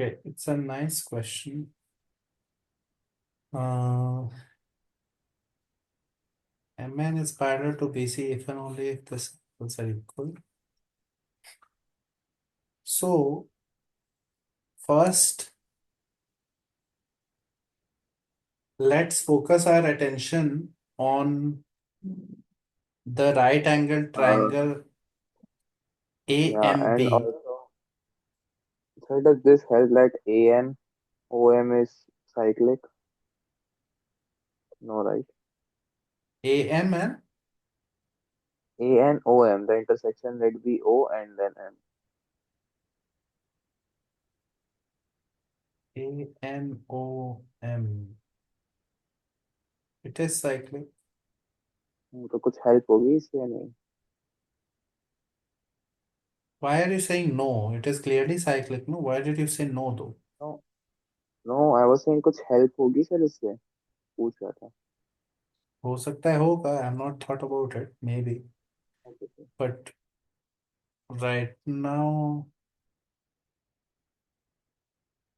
Okay, it's a nice question. Mn is parallel to BC if and only if the circles are equal. So first, let's focus our attention on the right angle Uh, triangle yeah, and AMB. also, so does this help that AN OM is cyclic? No, right? AM and AN OM, the intersection, let be O and then M. ANOM. It is cyclic. तो कुछ help होगी इससे या नहीं? Why are you saying no? It is clearly cyclic. No, why did you say no though? No, no, I was saying कुछ help होगी sir इससे पूछ रहा था. हो सकता है होगा. I'm not thought about it. Maybe. Okay, sir. But right now,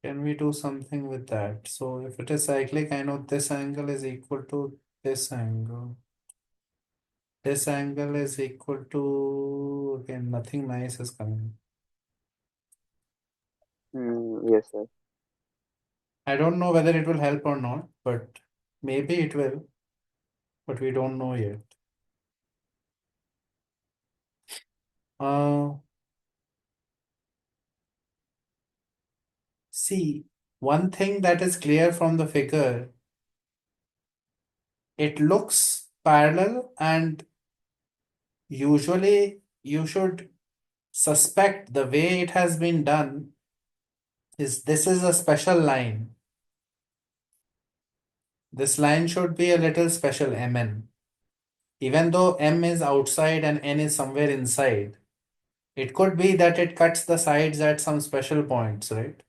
can we do something with that? So if it is cyclic, I know this angle is equal to this angle. This angle is equal to, again, nothing nice is coming. Yes, sir. I don't know whether it will help or not, but maybe it will, but we don't know yet. Uh, See, one thing that is clear from the figure, it looks parallel, and usually you should suspect the way it has been done is this is a special line. This line should be a little special, Mn. Even though M is outside and N is somewhere inside, it could be that it cuts the sides at some special points, right?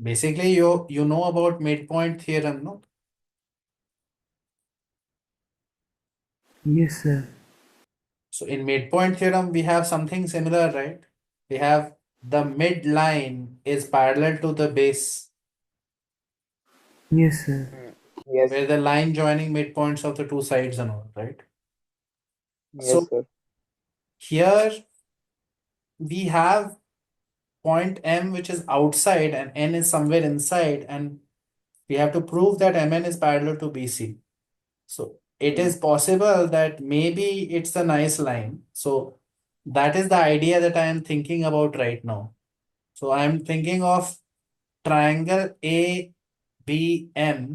Basically, you know about midpoint theorem, no? Yes, sir. So in midpoint theorem, we have something similar, right? We have the midline is parallel to the base, Yes, sir. Yes, where the line joining midpoints of the two sides and all, right? yes, So sir. here we have point M which is outside and N is somewhere inside, and we have to prove that Mn is parallel to BC. So it Hmm. is possible that maybe it's a nice line. So that is the idea that I am thinking about right now. So I am thinking of triangle ABM,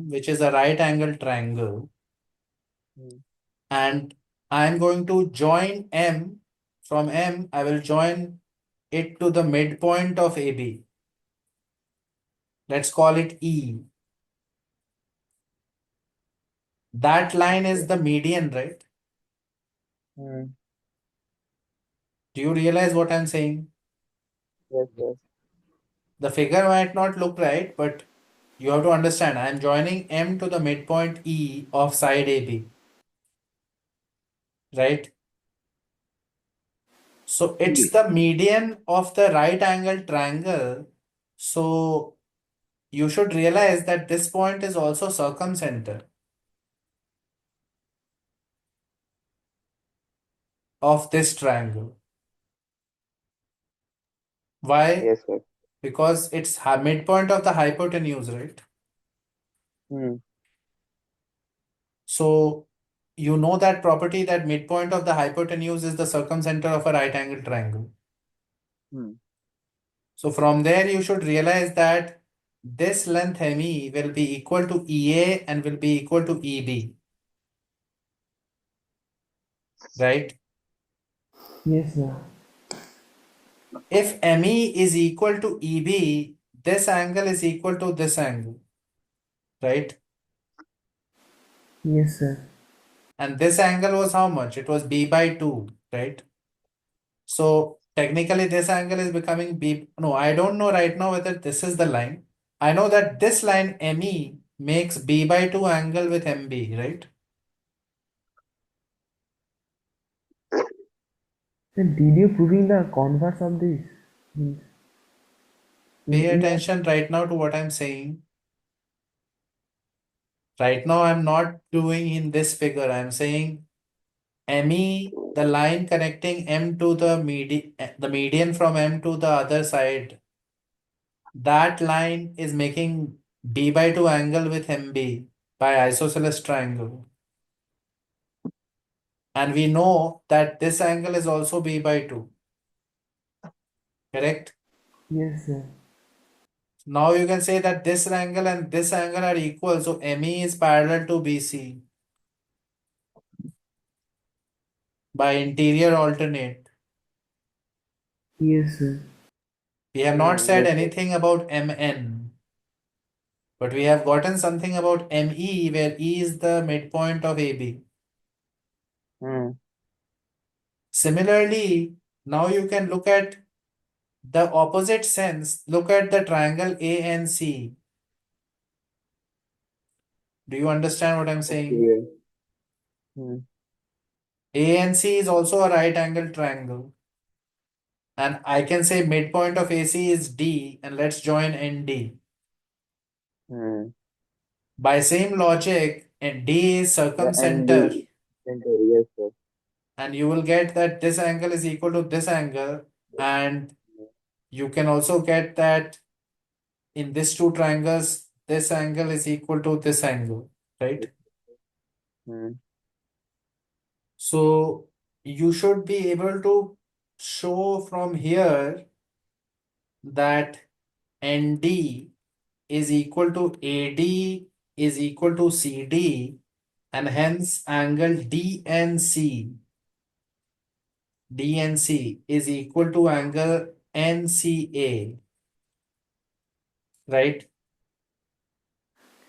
which is a right angle triangle, Hmm. and I am going to join M. From M, I will join it to the midpoint of AB. Let's call it E. That line is Okay. the median, right? Hmm. Do you realize what I'm saying? Yes, yes. The figure might not look right, but you have to understand I'm joining M to the midpoint E of side AB, right? So it's Ye- the median of the right angle triangle. So you should realize that this point is also circumcenter of this triangle. Why? Yes, sir. Because it's midpoint of the hypotenuse, right? Hmm. So you know that property that midpoint of the hypotenuse is the circumcenter of a right angle triangle. Hmm. So from there, you should realize that this length ME will be equal to EA and will be equal to EB, right? Yes, sir. If ME is equal to EB, this angle is equal to this angle, right? Yes, sir. And this angle was how much? It was B by 2, right? So technically this angle is becoming B. No, I don't know right now whether this is the line. I know that this line ME makes B by 2 angle with MB, right? Sir, did you proving the converse of this? Means in Pay ER? attention right now to what I'm saying. Right now I'm not doing in this figure. I'm saying ME, the line connecting M to the median from M to the other side. That line is making B by 2 angle with MB by isosceles triangle. And we know that this angle is also B by 2, correct? Yes, sir. Now you can say that this angle and this angle are equal. So ME is parallel to BC by interior alternate. Yes, sir. We have not Hmm. said Yes, sir. anything about MN, but we have gotten something about ME where E is the midpoint of AB. Hmm. Similarly, now you can look at the opposite sense. Look at the triangle ANC. Do you understand what I'm saying? Okay. Hmm. ANC is also a right angle triangle. And I can say midpoint of AC is D and let's join ND. Hmm. By same logic, and D is The circumcenter ND center. Yes, sir. and you will get that this angle is equal to this angle, and you can also get that in these two triangles this angle is equal to this angle, right? Hmm. So you should be able to show from here that ND is equal to AD is equal to CD, and hence angle DNC is equal to angle NCA, right?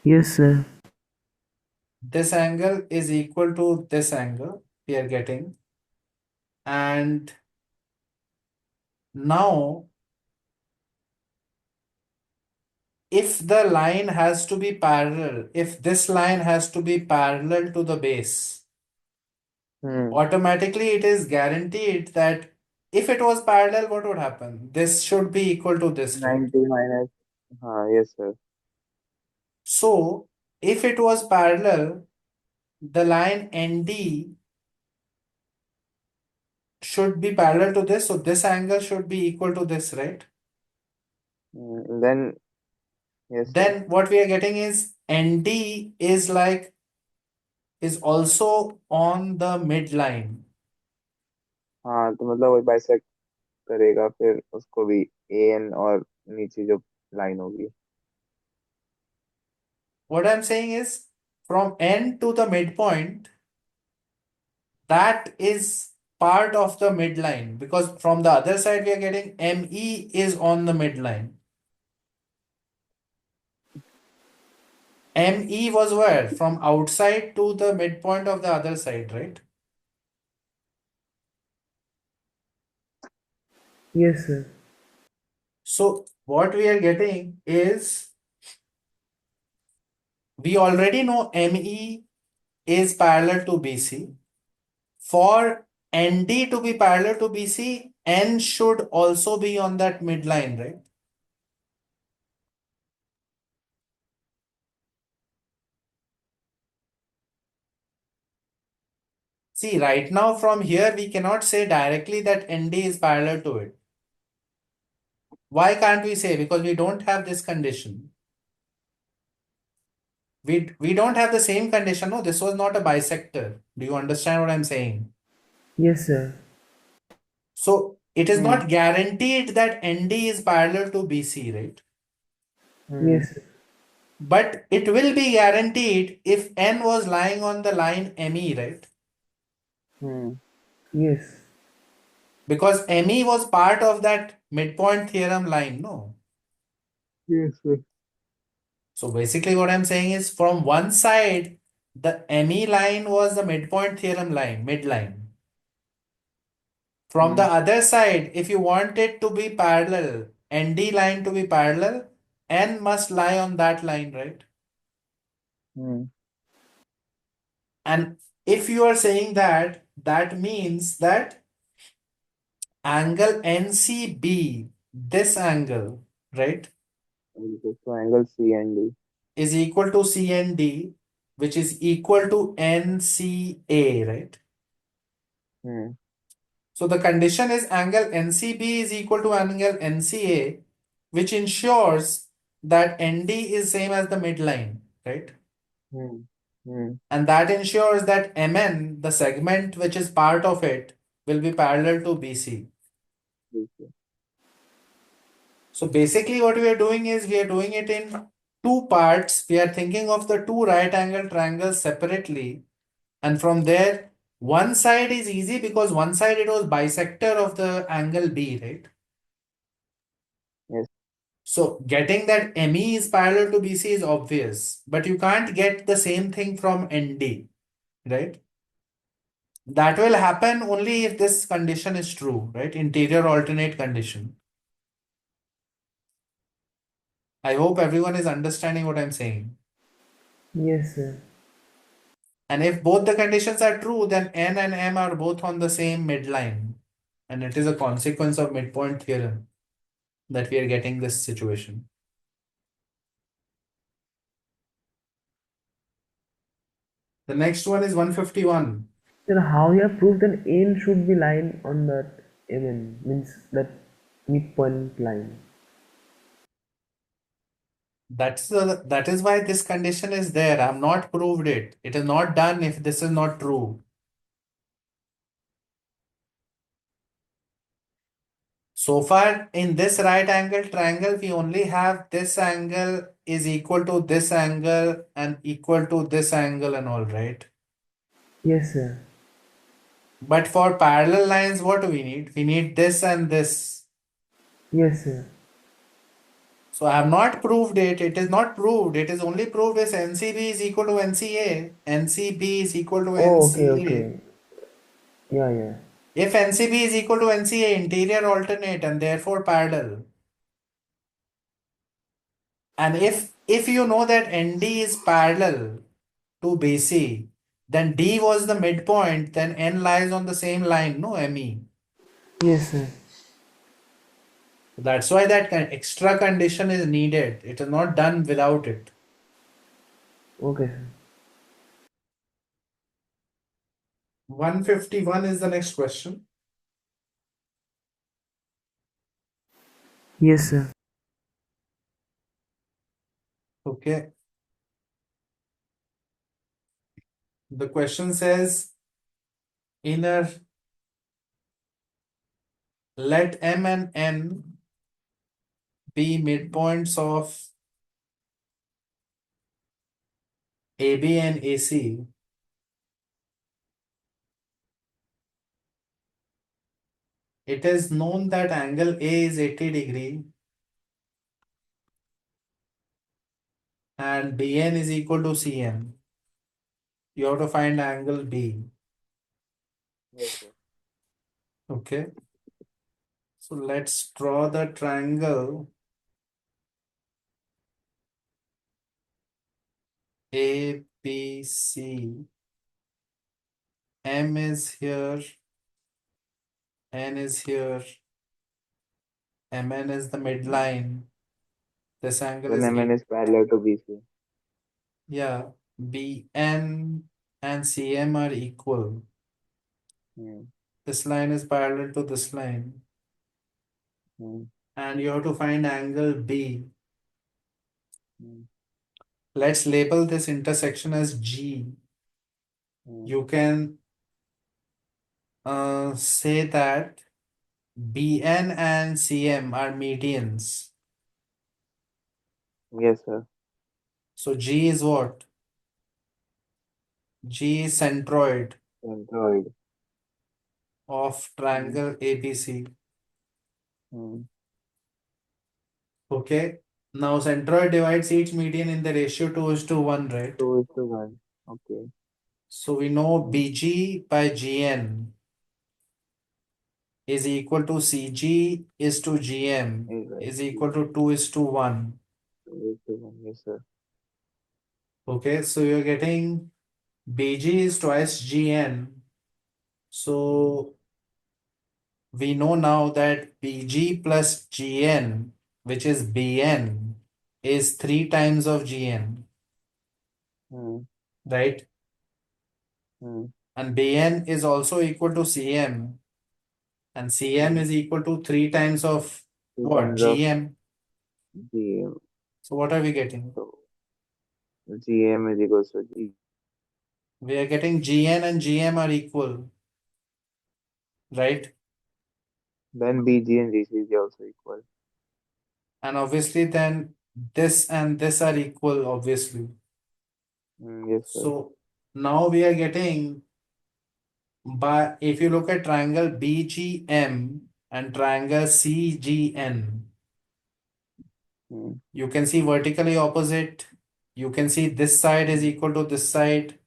Yes, sir. This angle is equal to this angle we are getting. And now, if the line has to be parallel, if this line has to be parallel to the base, Hmm. automatically it is guaranteed that if it was parallel, what would happen? This should be equal to this, right? 90 minus. Yes, sir. So, if it was parallel, the line ND should be parallel to this. So, this angle should be equal to this, right? Then, yes, sir. Then what we are getting is ND is also on the midline. हाँ तो मतलब वही bisect करेगा फिर उसको भी A N और नीचे जो लाइन होगी. What I'm saying is from N to the midpoint, that is part of the midline because from the other side we are getting ME is on the midline. ME was where? From outside to the midpoint of the other side, right? Yes, sir. So what we are getting is we already know ME is parallel to BC. For ND to be parallel to BC, N should also be on that midline, right? See, right now from here, we cannot say directly that ND is parallel to it. Why can't we say? Because we don't have this condition. We don't have the same condition. No, this was not a bisector. Do you understand what I'm saying? Yes, sir. So it is Hmm. not guaranteed that ND is parallel to BC, right? Hmm. Yes, sir. But it will be guaranteed if N was lying on the line ME, right? Hmm. Yes. Because ME was part of that midpoint theorem line, no? Yes, sir. So basically what I'm saying is from one side, the ME line was the midpoint theorem line, midline. From the Hmm. other side, if you want it to be parallel, ND line to be parallel, N must lie on that line, right? Hmm. And if you are saying that, that means that angle NCB, this angle, right, Okay, so angle C and D. is equal to CND, which is equal to NCA, right? Hmm. So the condition is angle NCB is equal to angle NCA, which ensures that ND is same as the midline, right? Hmm. Hmm. And that ensures that MN, the segment which is part of it, will be parallel to BC. Yes, sir. So basically what we are doing is we are doing it in two parts. We are thinking of the two right angle triangles separately. And from there, one side is easy because one side it was bisector of the angle B, right? Yes. So getting that ME is parallel to BC is obvious, but you can't get the same thing from ND, right? That will happen only if this condition is true, right? Interior alternate condition. I hope everyone is understanding what I'm saying. Yes, sir. And if both the conditions are true, then N and M are both on the same midline. And it is a consequence of midpoint theorem that we are getting this situation. The next one is 151. Then how you have proved an N should be lying on that MN, means that midpoint line. That is why this condition is there. I have not proved it. It is not done if this is not true. So far in this right angle triangle, we only have this angle is equal to this angle and equal to this angle and all, right? Yes, sir. But for parallel lines, what do we need? We need this and this. Yes, sir. So I have not proved it. It is not proved. It is only proved as NCB is equal to NCA. NCB is equal to Oh, okay, NCA. okay. Yeah, yeah. If NCB is equal to NCA, interior alternate and therefore parallel. And if you know that ND is parallel to BC, then D was the midpoint, then N lies on the same line, no ME. Yes, sir. That's why that extra condition is needed. It is not done without it. Okay, sir. 151 is the next question. Yes, sir. Okay. The question says, inner let M and N be midpoints of AB and AC. It is known that angle A is 80 degree and BN is equal to CN. You have to find angle B. Yes, sir. Okay. So let's draw the triangle ABC. M is here, N is here, MN is the midline. This angle Then is MN 8. is parallel to BC. Yeah, BN and CM are equal. Hmm. This line is parallel to this line. Hmm. And you have to find angle B. Hmm. Let's label this intersection as G. Hmm. You can say that BN and CM are medians. Yes, sir. So G is what? G is centroid Android. of Hmm. triangle ABC. Hmm. Okay. Now centroid divides each median in the ratio 2:1, right? 2:1. Okay. So we know BG by GN is equal to CG is to GM Is right. is equal to 2:1. 2:1. Yes, sir. Okay, so you're getting BG is twice GN. Hmm. So we know now that BG plus GN, which is BN, is 3 times of GN, Hmm. right? Hmm. And BN is also equal to CM, and CM Hmm. is equal to 3 times of Two what? times of GM. GM. So what are we getting? So GM is equals to G. We are getting GN and GM are equal, right? Then BG and GC is also equal. And obviously then this and this are equal, obviously. Yes, sir. So now we are getting, by if you look at triangle BGM and triangle CGN, Hmm. you can see vertically opposite. You can see this side is Hmm. equal to this side.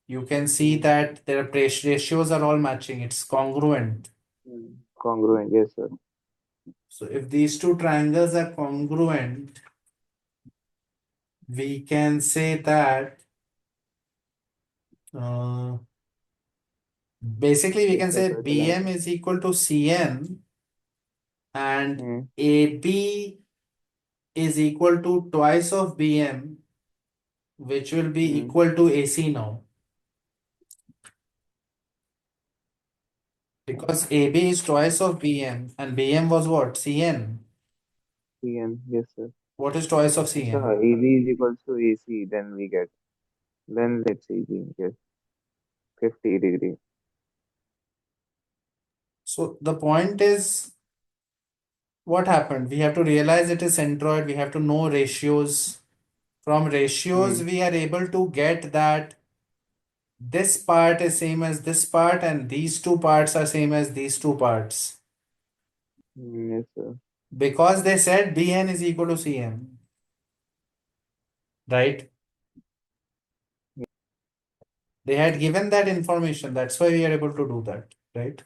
You can see Hmm. that their ratios are all matching. It's congruent. Hmm. Congruent. Yes, sir. So if these two triangles are congruent, we can say that uh, basically we Yes, can sir. say Try to line. BM is equal to CN and Hmm. AB is equal to twice of BM, which will be Hmm. equal to AC now. Because AB is twice of BM and BM was what? CN. CN. Yes, sir. What is twice of Sir, CN? AB is equals to AC. Then we get. Then let's see. Yes. 50 degree. So the point is, what happened? We have to realize it is centroid. We have to know ratios. From ratios, Hmm. we are able to get that this part is same as this part and these two parts are same as these two parts. Yes, sir. Because they said BN is equal to CM, right? They had given that information. That's why we are able to do that, right?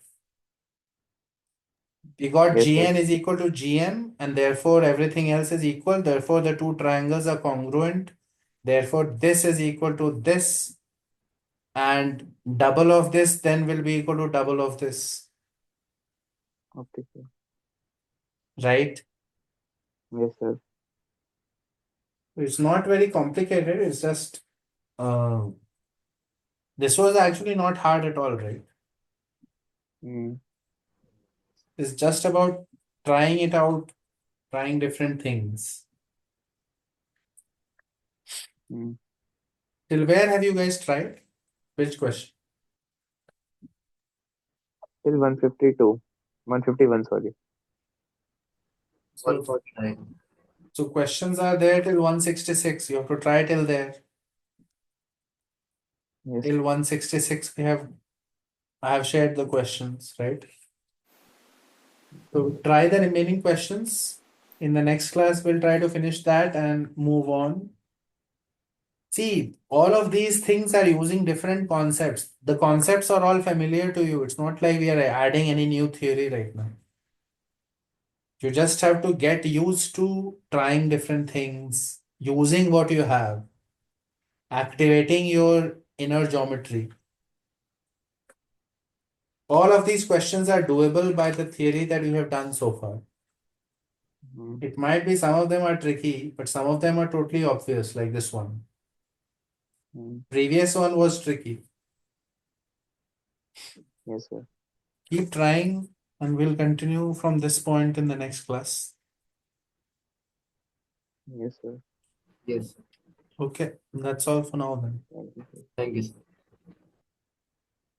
We got Yes, sir. GN is equal to GM and therefore everything else is equal. Therefore, the two triangles are congruent. Therefore, this is equal to this and double of this then will be equal to double of this, Okay, sir. right? Yes, sir. It's not very complicated. It's just uh, this was actually not hard at all, right? Hmm. It's just about trying it out, trying different things. Hmm. Till where have you guys tried? Which question? Till 152. 151, sorry. So, 149. so questions are there till 166. You have to try till there. Yes. Till 166, I have shared the questions, right? So try the remaining questions. In the next class, we'll try to finish that and move on. See, all of these things are using different concepts. The concepts are all familiar to you. It's not like we are adding any new theory right now. You just have to get used to trying different things, using what you have, activating your inner geometry. All of these questions are doable by the theory that we have done so far. Hmm. It might be some of them are tricky, but some of them are totally obvious, like this one. Hmm. Previous one was tricky. Yes, sir. Keep trying, and we'll continue from this point in the next class. Yes, sir. Yes. Okay, that's all for now then. Thank you, sir. Thank you, sir.